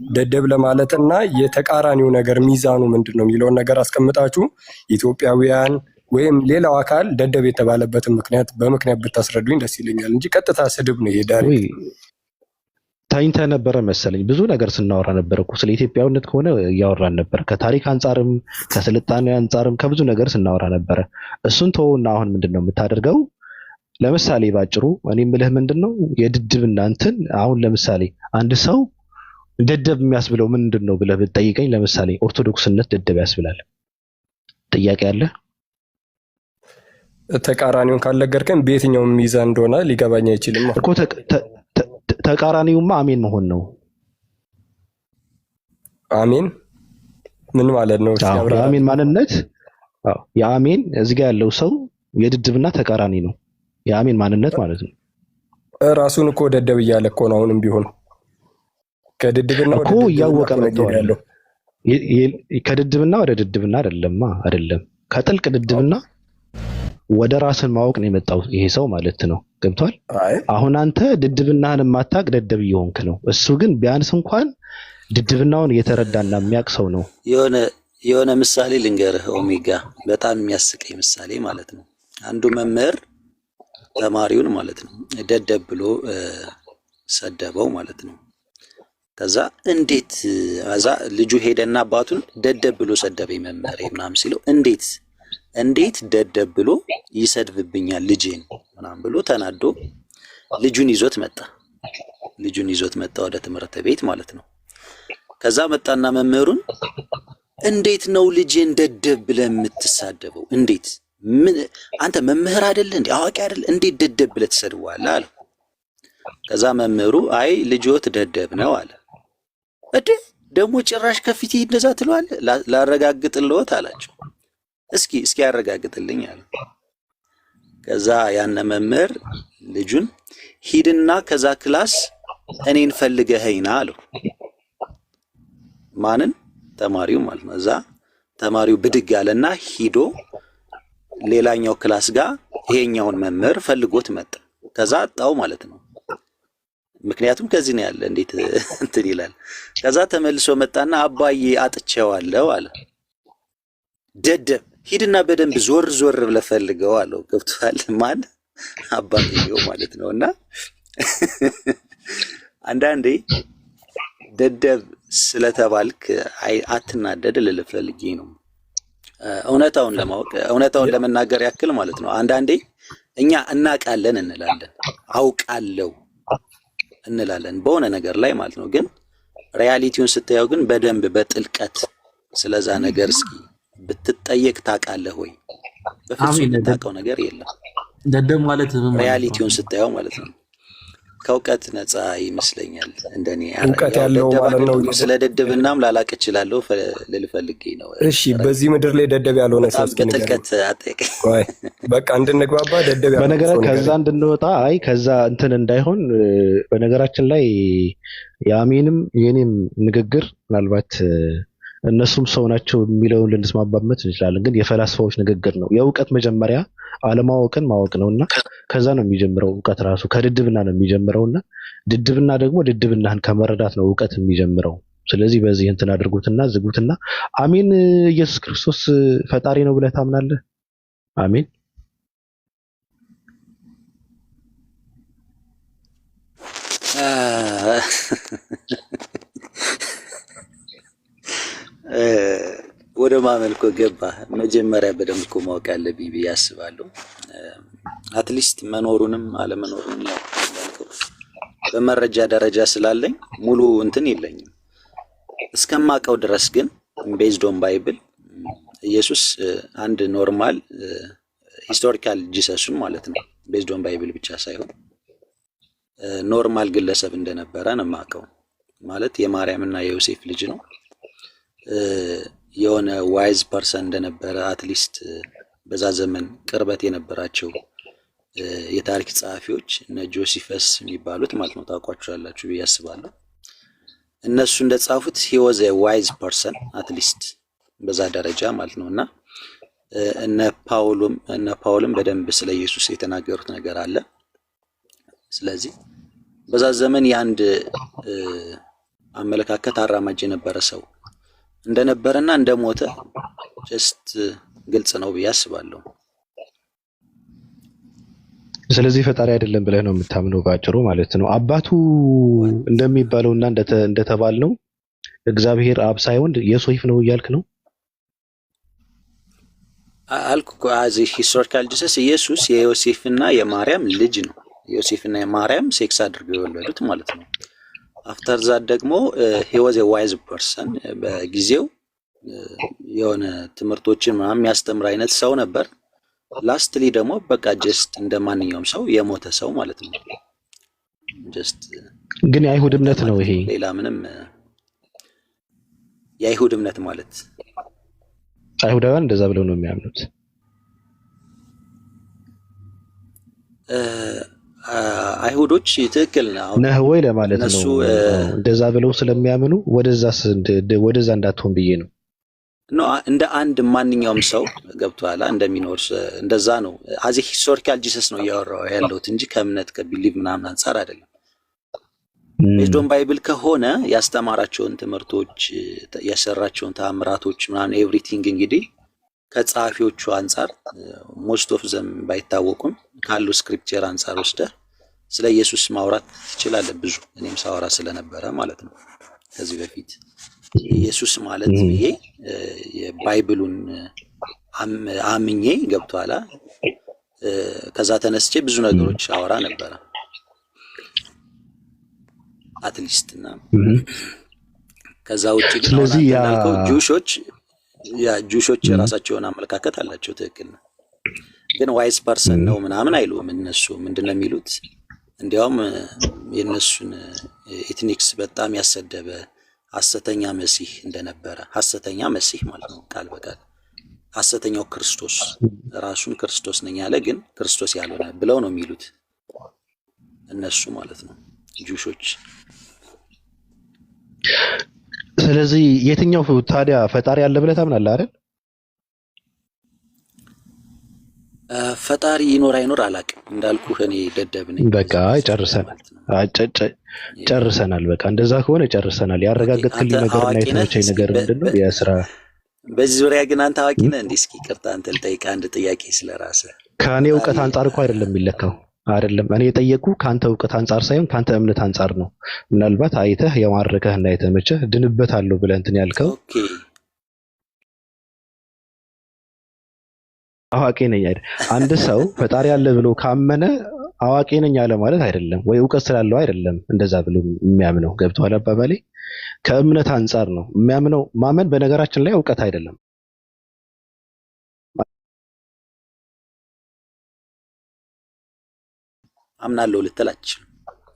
ደደብ ለማለትና የተቃራኒው ነገር ሚዛኑ ምንድነው የሚለውን ነገር አስቀምጣችሁ ኢትዮጵያውያን ወይም ሌላው አካል ደደብ የተባለበትን በምክንያት ብታስረዱኝ ደስ ይለኛል እንጂ ቀጥታ ስድብ ነው ይሄዳል። ታይንተ ነበረ መሰለኝ ብዙ ነገር ስናወራ ነበር እኮ ስለ ኢትዮጵያዊነት ከሆነ እያወራን ነበር። ከታሪክ አንጻርም ከስልጣኔ አንጻርም ከብዙ ነገር ስናወራ ነበረ። እሱን ተወውና አሁን ምንድነው የምታደርገው? ለምሳሌ ባጭሩ እኔ የምልህ ምንድነው የድድብና እንትን አሁን ለምሳሌ አንድ ሰው ደደብ የሚያስብለው ምንድነው ብለህ ብትጠይቀኝ ለምሳሌ ኦርቶዶክስነት ደደብ ያስብላል። ጥያቄ አለ? ተቃራኒውን ካልነገርከን በየትኛው ሚዛን እንደሆነ ሊገባኝ አይችልም እኮ። ተቃራኒውማ አሜን መሆን ነው። አሜን ምን ማለት ነው? የአሜን ማንነት የአሜን እዚህ ጋር ያለው ሰው የድድብና ተቃራኒ ነው። የአሜን ማንነት ማለት ነው። ራሱን እኮ ደደብ እያለ እኮ ነው አሁንም ቢሆን ከድድብና እኮ እያወቀ መጥቷል። ከድድብና ወደ ድድብና አይደለም ከጥልቅ ድድብና ወደ ራስን ማወቅ ነው የመጣው ይሄ ሰው ማለት ነው። ገብቷል? አሁን አንተ ድድብናህን የማታቅ ደደብ እየሆንክ ነው። እሱ ግን ቢያንስ እንኳን ድድብናውን እየተረዳና የሚያውቅ ሰው ነው። የሆነ ምሳሌ ልንገርህ ኦሜጋ፣ በጣም የሚያስቀኝ ምሳሌ ማለት ነው። አንዱ መምህር ተማሪውን ማለት ነው ደደብ ብሎ ሰደበው ማለት ነው። ከዛ እንዴት ልጁ ሄደና አባቱን ደደብ ብሎ ሰደበኝ መምህሬ ምናምን ሲለው እንዴት ደደብ ብሎ ይሰድብብኛል ልጄን ምናምን ብሎ ተናዶ ልጁን ይዞት መጣ ወደ ትምህርት ቤት ማለት ነው። ከዛ መጣና መምህሩን እንዴት ነው ልጄን ደደብ ብለህ የምትሳደበው? እንዴት አንተ መምህር አይደለ እንዴ? አዋቂ አይደለ? እንዴት ደደብ ብለህ ትሰድዋለህ አለው። ከዛ መምህሩ አይ ልጆት ደደብ ነው አለ። ደግሞ ጭራሽ ከፊቴ እንደዛ ትለዋለህ? ላረጋግጥልዎት አላቸው። እስኪ ያረጋግጥልኝ አለ። ከዛ ያነ መምህር ልጁን ሂድና ከዛ ክላስ እኔን ፈልገኸኝ ና አለው። ማንን? ተማሪው ማለት ነው። እዛ ተማሪው ብድግ አለና ሂዶ ሌላኛው ክላስ ጋር ይሄኛውን መምህር ፈልጎት መጣ። ከዛ አጣው ማለት ነው። ምክንያቱም ከዚህ ነው ያለ እንዴት እንትን ይላል። ከዛ ተመልሶ መጣና አባዬ አጥቼዋለሁ አለ። ደደብ ሂድና በደንብ ዞር ብለህ ፈልገው አለው። ገብቶሃል? ማን? አባዬው ማለት ነው። እና አንዳንዴ ደደብ ስለተባልክ አትናደድ ልልህ ፈልጌ ነው። እውነታውን ለማወቅ እውነታውን ለመናገር ያክል ማለት ነው። አንዳንዴ እኛ እናውቃለን እንላለን፣ አውቃለሁ እንላለን በሆነ ነገር ላይ ማለት ነው። ግን ሪያሊቲውን ስታየው ግን በደንብ በጥልቀት ስለዛ ነገር እስኪ ብትጠየቅ ታውቃለህ ወይ? በፍጹም የምታውቀው ነገር የለም። ደደብ ማለት ሪያሊቲውን ስታየው ማለት ነው። ከእውቀት ነፃ ይመስለኛል እንደኔ። እውቀት ያለው ማለት ነው። ስለ ደደብናም ላላቅ እችላለሁ ልል ፈልጌ ነው። እሺ፣ በዚህ ምድር ላይ ደደብ ያልሆነ ሰው በጥልቀት አጠይቀኝ። በቃ እንድንግባባ ደደብ ያልሆነ በነገራችን ከዛ እንድንወጣ ከዛ እንትን እንዳይሆን በነገራችን ላይ የአሜንም የኔም ንግግር ምናልባት እነሱም ሰው ናቸው የሚለውን ልንስማማበት እንችላለን። ግን የፈላስፋዎች ንግግር ነው። የእውቀት መጀመሪያ አለማወቅን ማወቅ ነውና ከዛ ነው የሚጀምረው። እውቀት ራሱ ከድድብና ነው የሚጀምረውና ድድብና ደግሞ ድድብናህን ከመረዳት ነው እውቀት የሚጀምረው። ስለዚህ በዚህ እንትን አድርጉትና ዝጉትና። አሜን። ኢየሱስ ክርስቶስ ፈጣሪ ነው ብለህ ታምናለህ? አሜን። ወደ ማመልኮ ገባ። መጀመሪያ በደንብ እኮ ማወቅ ያለብኝ ብዬ አስባለሁ። አትሊስት መኖሩንም አለመኖሩንም ያው በመረጃ ደረጃ ስላለኝ ሙሉ እንትን የለኝም። እስከማውቀው ድረስ ግን ቤዝድ ኦን ባይብል ኢየሱስ አንድ ኖርማል ሂስቶሪካል ጂሰስን ማለት ነው፣ ቤዝድ ኦን ባይብል ብቻ ሳይሆን ኖርማል ግለሰብ እንደነበረ ነው የማውቀው። ማለት የማርያምና የዮሴፍ ልጅ ነው። የሆነ ዋይዝ ፐርሰን እንደነበረ አትሊስት በዛ ዘመን ቅርበት የነበራቸው የታሪክ ጸሐፊዎች እነ ጆሲፈስ የሚባሉት ማለት ነው ታውቋቸዋላችሁ ብዬ አስባለሁ። እነሱ እንደጻፉት he was a wise person አትሊስት በዛ ደረጃ ማለት ነውና እነ ፓውልም በደንብ ስለ ኢየሱስ የተናገሩት ነገር አለ። ስለዚህ በዛ ዘመን የአንድ አመለካከት አራማጅ የነበረ ሰው እንደነበረና እንደሞተ ጀስት ግልጽ ነው ብዬ አስባለሁ። ስለዚህ ፈጣሪ አይደለም ብለህ ነው የምታምነው ባጭሩ ማለት ነው። አባቱ እንደሚባለውና እንደተባልነው እግዚአብሔር አብ ሳይሆን ዮሴፍ ነው እያልክ ነው አልኩ እኮ። አዚ ሂስቶሪካል ጂሰስ ኢየሱስ የዮሴፍና የማርያም ልጅ ነው። ዮሴፍና የማርያም ሴክስ አድርገው የወለዱት ማለት ነው። አፍተር ዛት ደግሞ he was a wise person በጊዜው የሆነ ትምህርቶችን ምናምን የሚያስተምር አይነት ሰው ነበር። ላስትሊ ደግሞ በቃ ጀስት እንደማንኛውም ሰው የሞተ ሰው ማለት ነው። ጀስት ግን የአይሁድ እምነት ነው ይሄ። ሌላ ምንም የአይሁድ እምነት ማለት አይሁዳውያን እንደዛ ብለው ነው የሚያምኑት። አይሁዶች ትክክል ነህ ወይ ለማለት ነው። እንደዛ ብለው ስለሚያምኑ ወደዛ እንዳትሆን ብዬ ነው። እንደ አንድ ማንኛውም ሰው ገብቷላ እንደሚኖር እንደዛ ነው። አዚ ሂስቶሪካል ጂሰስ ነው እያወራው ያለሁት እንጂ ከእምነት ከቢሊቭ ምናምን አንፃር አይደለም። ቤዝዶን ባይብል ከሆነ ያስተማራቸውን ትምህርቶች ያሰራቸውን ተአምራቶች ምናምን ኤቭሪቲንግ እንግዲህ ከጸሐፊዎቹ አንፃር ሞስት ኦፍ ዘም ባይታወቁም ካሉ ስክሪፕቸር አንፃር ወስደህ ስለ ኢየሱስ ማውራት ትችላለህ። ብዙ እኔም ሳወራ ስለነበረ ማለት ነው ከዚህ በፊት ኢየሱስ ማለት ብዬ የባይብሉን አምኜ ገብቷላ። ከዛ ተነስቼ ብዙ ነገሮች አወራ ነበረ አትሊስት እና ከዛ ውጪ ግን ጁሾች የራሳቸውን አመለካከት አላቸው። ትክክል ነው። ግን ዋይስ ፐርሰን ነው ምናምን አይሉም። እነሱ ምንድነው የሚሉት? እንዲያውም የነሱን ኤትኒክስ በጣም ያሰደበ ሐሰተኛ መሲህ እንደነበረ፣ ሐሰተኛ መሲህ ማለት ነው ቃል በቃል ሐሰተኛው ክርስቶስ ራሱን ክርስቶስ ነኝ ያለ ግን ክርስቶስ ያልሆነ ብለው ነው የሚሉት እነሱ ማለት ነው ጁሾች። ስለዚህ የትኛው ታዲያ ፈጣሪ አለ ብለህ ታምናለህ አይደል? ፈጣሪ ይኖር አይኖር አላውቅም። እንዳልኩህ እኔ ደደብ ነኝ። በቃ ጨርሰናል። በቃ እንደዛ ከሆነ ጨርሰናል። ያረጋገጥክልኝ ነገርና የተመቸኝ ነገር ምንድነው? የስራ በዚህ ዙሪያ ግን አንተ አዋቂ ነህ እንዴ? እስኪ ቅርታ አንተ ልጠይቅህ አንድ ጥያቄ ስለራስህ። ከኔ እውቀት አንጻር እኮ አይደለም የሚለካው። አይደለም እኔ የጠየቅኩህ ከአንተ እውቀት አንጻር ሳይሆን ከአንተ እምነት አንጻር ነው። ምናልባት አይተህ የማረከህና የተመቸህ ድንበታለሁ ብለህ እንትን ያልከው አዋቂ ነኝ አይደል? አንድ ሰው ፈጣሪ አለ ብሎ ካመነ አዋቂ ነኝ አለ ማለት አይደለም፣ ወይ እውቀት ስላለው አይደለም እንደዛ ብሎ የሚያምነው። ገብቶሃል አባባሌ? ከእምነት አንጻር ነው የሚያምነው። ማመን በነገራችን ላይ እውቀት አይደለም። አምናለሁ ልትል አትችልም።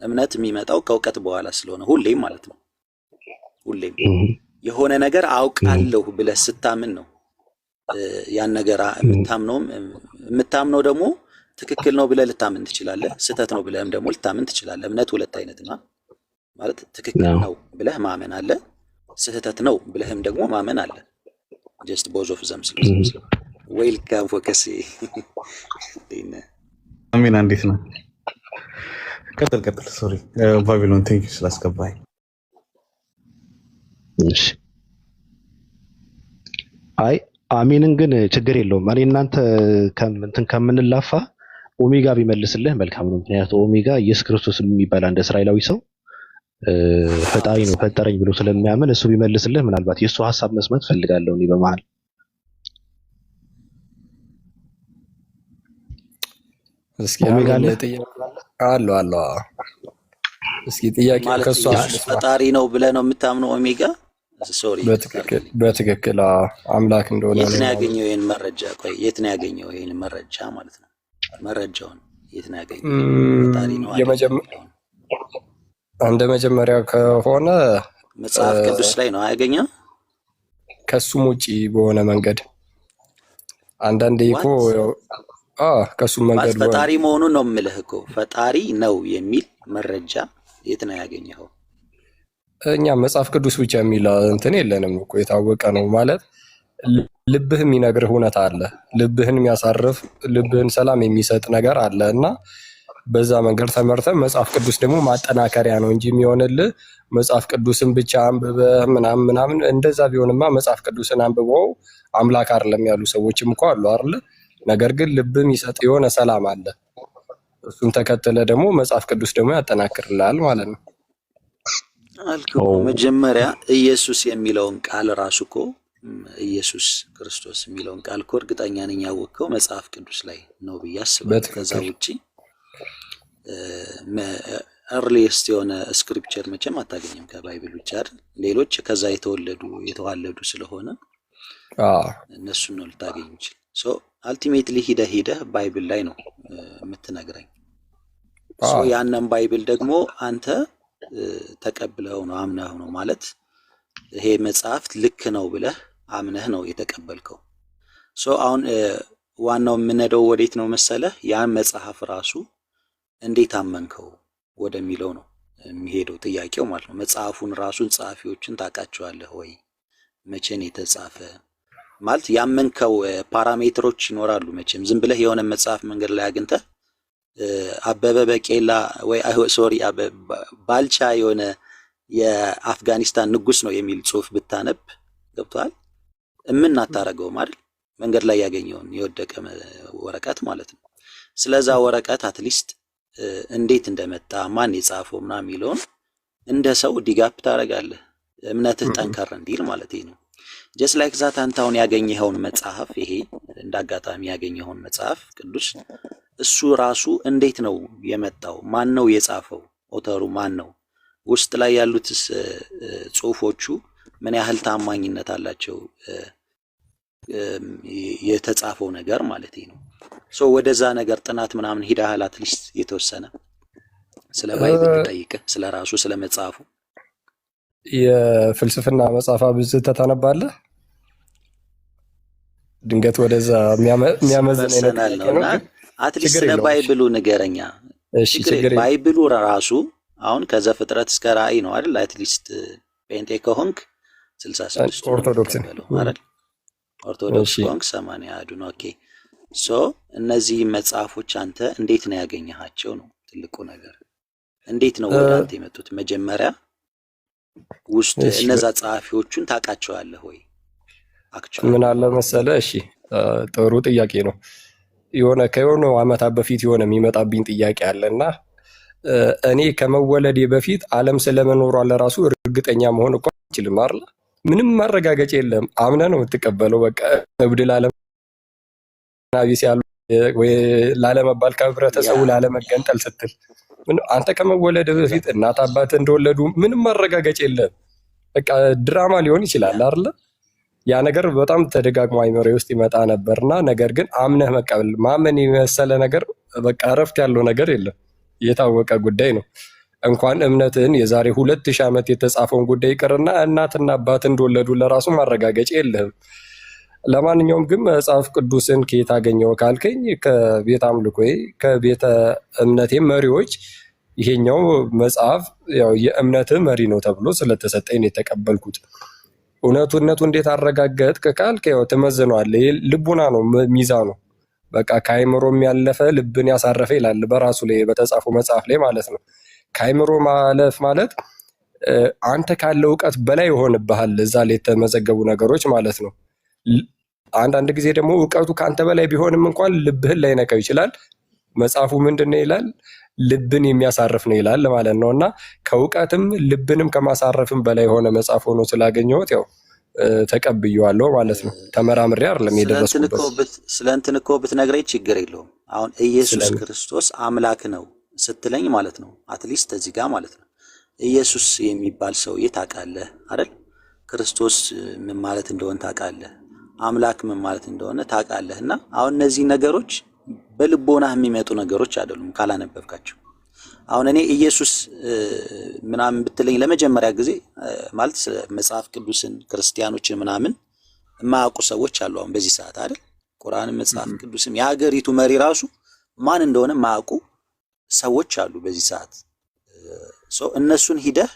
እምነት የሚመጣው ከእውቀት በኋላ ስለሆነ ሁሌም ማለት ነው። ሁሌም የሆነ ነገር አውቃለሁ ብለህ ስታምን ነው ያን ነገር የምታምነው ደግሞ ትክክል ነው ብለህ ልታምን ትችላለህ። ስህተት ነው ብለህም ደግሞ ልታምን ትችላለህ። እምነት ሁለት አይነት ነው ማለት ትክክል ነው ብለህ ማመን አለ፣ ስህተት ነው ብለህም ደግሞ ማመን አለ። ጀስት ቦዝ ኦፍ ዘም ዌልካም ፎከስ አሚና እንዴት ነው? ቀጥል። ሶሪ ባቢሎን ቴንክ ዩ ስላስገባኝ። እሺ አይ አሚንን ግን ችግር የለውም። እኔ እናንተ እንትን ከምንላፋ ኦሜጋ ቢመልስልህ መልካም ነው። ምክንያቱም ኦሜጋ ኢየሱስ ክርስቶስ የሚባል አንድ እስራኤላዊ ሰው ፈጣሪ ነው ፈጠረኝ ብሎ ስለሚያምን እሱ ቢመልስልህ ምናልባት የእሱ ሀሳብ መስማት ፈልጋለሁ እኔ በመሀል። እስኪ ኦሜጋ አለ እስኪ ጥያቄ ከሷ ፈጣሪ ነው ብለህ ነው የምታምነው? ኦሜጋ ሶሪ በትክክል አምላክ እንደሆነ የት ነው ያገኘው ይሄን መረጃ? ቆይ የት ነው ያገኘው ይሄን መረጃ ማለት ነው? መረጃውን የት ነው ያገኘው? ፈጣሪ ነው እንደ መጀመሪያ ከሆነ መጽሐፍ ቅዱስ ላይ ነው ያገኘው። ከሱም ውጪ በሆነ መንገድ አንዳንዴ እኮ ከሱም መንገድ ፈጣሪ መሆኑን ነው የምልህ እኮ ፈጣሪ ነው የሚል መረጃ የት ነው ያገኘው? እኛ መጽሐፍ ቅዱስ ብቻ የሚል እንትን የለንም እኮ የታወቀ ነው ማለት ልብህ የሚነግርህ እውነት አለ፣ ልብህን የሚያሳርፍ ልብህን ሰላም የሚሰጥ ነገር አለ እና በዛ መንገድ ተመርተህ መጽሐፍ ቅዱስ ደግሞ ማጠናከሪያ ነው እንጂ የሚሆንልህ መጽሐፍ ቅዱስን ብቻ አንብበህ ምናምን እንደዛ ቢሆንማ መጽሐፍ ቅዱስን አንብበው አምላክ አይደለም ያሉ ሰዎችም እኮ አሉ አይደል? ነገር ግን ልብህ የሚሰጥ የሆነ ሰላም አለ። እሱን ተከትለ ደግሞ መጽሐፍ ቅዱስ ደግሞ ያጠናክርልሃል ማለት ነው። አልኩ መጀመሪያ ኢየሱስ የሚለውን ቃል ራሱ እኮ ኢየሱስ ክርስቶስ የሚለውን ቃል እኮ እርግጠኛ ነኝ ያወቅከው መጽሐፍ ቅዱስ ላይ ነው ብዬ አስባለሁ። ከዛ ውጪ እርሊስት የሆነ ስክሪፕቸር መቼም አታገኝም ከባይብል ውጭ አይደል? ሌሎች ከዛ የተዋለዱ ስለሆነ እነሱን ነው ልታገኝ ይችላል። ሶ አልቲሜትሊ ሂደህ ባይብል ላይ ነው የምትነግረኝ። ሶ ያንን ባይብል ደግሞ አንተ ተቀብለው ነው አምነህ ነው ማለት ይሄ መጽሐፍ ልክ ነው ብለህ አምነህ ነው የተቀበልከው። ሶ አሁን ዋናው የምንሄደው ወዴት ነው መሰለህ? ያን መጽሐፍ ራሱ እንዴት አመንከው ወደሚለው ነው የሚሄደው ጥያቄው ማለት ነው። መጽሐፉን ራሱን ጸሐፊዎችን ታውቃቸዋለህ ወይ? መቼ ነው የተጻፈ? ማለት ያመንከው ፓራሜትሮች ይኖራሉ መቼም። ዝም ብለህ የሆነ መጽሐፍ መንገድ ላይ አግኝተህ አበበ በቄላ ወይ ሶሪ ባልቻ የሆነ የአፍጋኒስታን ንጉስ ነው የሚል ጽሁፍ ብታነብ ገብቷል እምን አታረገው ማለት መንገድ ላይ ያገኘውን የወደቀ ወረቀት ማለት ነው። ስለዛ ወረቀት አትሊስት እንዴት እንደመጣ ማን የጻፈው ምናምን የሚለውን እንደ ሰው ዲጋፕ ታረጋለህ፣ እምነትህ ጠንከር እንዲል ማለት ነው። ጀስት ላይክ ዛት አንተ አሁን ያገኘኸውን መጽሐፍ ይሄ እንዳጋጣሚ ያገኘኸውን መጽሐፍ ቅዱስ እሱ ራሱ እንዴት ነው የመጣው? ማን ነው የጻፈው? ኦተሩ ማን ነው? ውስጥ ላይ ያሉትስ ጽሁፎቹ ምን ያህል ታማኝነት አላቸው? የተጻፈው ነገር ማለት ነው። ሶ ወደዛ ነገር ጥናት ምናምን ሂደሃል? አትሊስት የተወሰነ ስለ ባይብል ጠይቀህ ስለ ራሱ ስለ መጽሐፉ የፍልስፍና መጽሐፍ ብዙ ታነባለህ? ድንገት ወደዛ የሚያመዝን ነገር ነውና አትሊስት ስለ ባይብሉ ንገረኛ። እሺ ባይብሉ ራሱ አሁን ከዘፍጥረት እስከ ራእይ ነው አይደል? አትሊስት ጴንጤ ከሆንክ 66 ኦርቶዶክስ አይደል? ኦርቶዶክስ ከሆንክ 80 አዱ ነው። ኦኬ ሶ እነዚህ መጽሐፎች አንተ እንዴት ነው ያገኘሃቸው ነው ትልቁ ነገር። እንዴት ነው ወደ አንተ የመጡት? መጀመሪያ ውስጥ እነዛ ጸሐፊዎቹን ታውቃቸዋለህ ወይ? ምን አለ መሰለህ፣ እሺ ጥሩ ጥያቄ ነው። ከሆነ ዓመታት በፊት የሆነ የሚመጣብኝ ጥያቄ አለና እኔ ከመወለዴ በፊት ዓለም ስለመኖሯ ለራሱ እርግጠኛ መሆን እኮ አይችልም አይደል? ምንም ማረጋገጫ የለም። አምነህ ነው የምትቀበለው። በቃ እብድ ለዓለም ቢስ ያሉ ወይ ላለመባል ከህብረተሰቡ ላለመገንጠል ስትል አንተ ከመወለድ በፊት እናት አባት እንደወለዱ ምንም ማረጋገጫ የለም። በቃ ድራማ ሊሆን ይችላል አይደል? ያ ነገር በጣም ተደጋግሞ አይመሬ ውስጥ ይመጣ ነበርና ነገር ግን አምነህ መቀበል ማመን የመሰለ ነገር በቃ እረፍት ያለው ነገር የለም። የታወቀ ጉዳይ ነው። እንኳን እምነትህን የዛሬ 2000 ዓመት የተጻፈውን ጉዳይ ይቅርና እናትና አባት እንደወለዱ ለራሱ ማረጋገጫ የለህም። ለማንኛውም ግን መጽሐፍ ቅዱስን ከየት አገኘው ካልከኝ ከቤተ አምልኮዬ ከቤተ እምነቴ መሪዎች ይሄኛው መጽሐፍ ያው የእምነት መሪ ነው ተብሎ ስለተሰጠኝ ነው የተቀበልኩት። እውነቱነቱ እንዴት አረጋገጥክ ካልክ ያው ተመዝነዋለህ። ልቡና ነው ሚዛኑ። በቃ ከአይምሮም ያለፈ ልብን ያሳረፈ ይላል በራሱ ላይ በተጻፈው መጽሐፍ ላይ ማለት ነው። ከአይምሮ ማለፍ ማለት አንተ ካለው ዕውቀት በላይ ይሆንብሃል እዛ ላይ የተመዘገቡ ነገሮች ማለት ነው። አንዳንድ ጊዜ ደግሞ ዕውቀቱ ካንተ በላይ ቢሆንም እንኳን ልብህን ላይነካው ይችላል። መጽሐፉ ምንድነው ይላል? ልብን የሚያሳርፍ ነው ይላል ማለት ነውና ከዕውቀትም ልብንም ከማሳረፍም በላይ የሆነ መጽሐፍ ሆኖ ስላገኘሁት ያው ተቀብየዋለሁ ማለት ነው። ተመራምሬ አይደለም የደረስኩበት። ስለእንትን እኮ ብትነግረኝ ችግር የለውም። አሁን ኢየሱስ ክርስቶስ አምላክ ነው ስትለኝ ማለት ነው አትሊስት እዚህ ጋር ማለት ነው ኢየሱስ የሚባል ሰውዬ ታውቃለህ አይደል? ክርስቶስ ምን ማለት እንደሆነ ታውቃለህ፣ አምላክ ምን ማለት እንደሆነ ታውቃለህ። እና አሁን እነዚህ ነገሮች በልቦናህ የሚመጡ ነገሮች አይደሉም ካላነበብካቸው። አሁን እኔ ኢየሱስ ምናምን ብትለኝ ለመጀመሪያ ጊዜ ማለት መጽሐፍ ቅዱስን ክርስቲያኖችን ምናምን የማያውቁ ሰዎች አሉ አሁን በዚህ ሰዓት አይደል? ቁርአንን መጽሐፍ ቅዱስም የሀገሪቱ መሪ ራሱ ማን እንደሆነ የማያውቁ ሰዎች አሉ በዚህ ሰዓት። እነሱን ሂደህ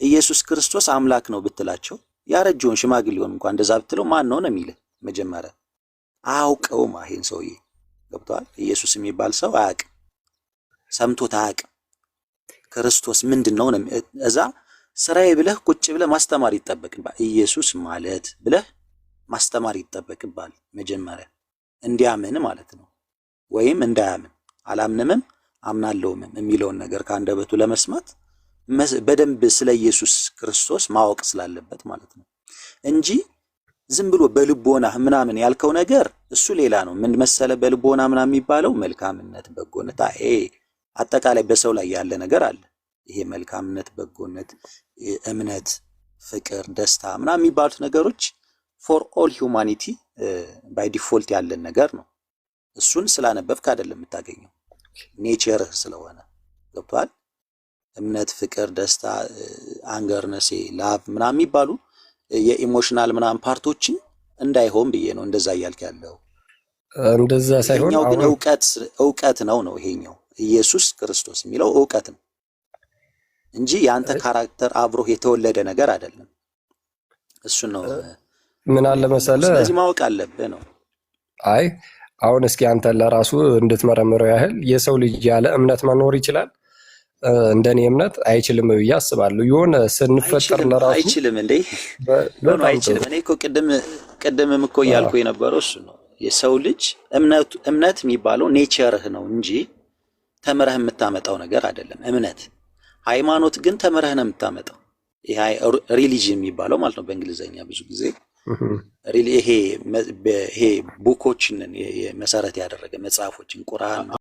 ኢየሱስ ክርስቶስ አምላክ ነው ብትላቸው ያረጀውን ሽማግሌውን እንኳን እንደዛ ብትለው ማን ነው የሚልህ? መጀመሪያ አያውቀውም። ይሄን ሰውዬ ገብቷል? ኢየሱስ የሚባል ሰው አያውቅም፣ ሰምቶት አያውቅም። ክርስቶስ ምንድነው ነው እዛ ስራዬ ብለህ ቁጭ ብለህ ማስተማር ይጠበቅብሃል። ኢየሱስ ማለት ብለህ ማስተማር ይጠበቅብሃል መጀመሪያ እንዲያምን ማለት ነው። ወይም እንዳያምን አላምንምም አምናለሁም የሚለውን ነገር ከአንደበቱ ለመስማት በደንብ ስለ ኢየሱስ ክርስቶስ ማወቅ ስላለበት ማለት ነው እንጂ ዝም ብሎ በልቦና ምናምን ያልከው ነገር እሱ ሌላ ነው። ምን መሰለ በልቦና ምናምን የሚባለው መልካምነት፣ በጎነት፣ አጠቃላይ በሰው ላይ ያለ ነገር አለ። ይሄ መልካምነት፣ በጎነት፣ እምነት፣ ፍቅር፣ ደስታ ምናምን የሚባሉት ነገሮች ፎር ኦል ሂውማኒቲ ባይ ዲፎልት ያለን ነገር ነው። እሱን ስላነበብክ አይደለም የምታገኘው ኔቸርህ ስለሆነ ገብቷል። እምነት፣ ፍቅር፣ ደስታ፣ አንገርነሴ፣ ላቭ ምናምን የሚባሉ የኢሞሽናል ምናምን ፓርቶችን እንዳይሆን ብዬ ነው እንደዛ እያልክ ያለው። እንደዛ ሳይሆን ይሄኛው ግን ዕውቀት ነው። ይሄኛው ኢየሱስ ክርስቶስ የሚለው ዕውቀት ነው እንጂ ያንተ ካራክተር አብሮህ የተወለደ ነገር አይደለም። እሱ ነው ምን አለ መሰለህ፣ ስለዚህ ማወቅ አለብህ ነው። አይ አሁን እስኪ አንተ ለራሱ እንድትመረምረው ያህል የሰው ልጅ ያለ እምነት መኖር ይችላል? እንደኔ እምነት አይችልም ብዬ አስባለሁ። የሆነ ስንፈጠር ለራሱ አይችልም እንዴ? አይችልም። እኔ እኮ ቅድምም እኮ እያልኩ የነበረው እሱ ነው። የሰው ልጅ እምነት የሚባለው ኔቸርህ ነው እንጂ ተምረህ የምታመጣው ነገር አይደለም። እምነት ሃይማኖት ግን ተምረህ ነው የምታመጣው። ይሄ ሪሊጅን የሚባለው ማለት ነው በእንግሊዘኛ ብዙ ጊዜ ይሄ ቡኮችን መሰረት ያደረገ መጽሐፎችን ቁርአን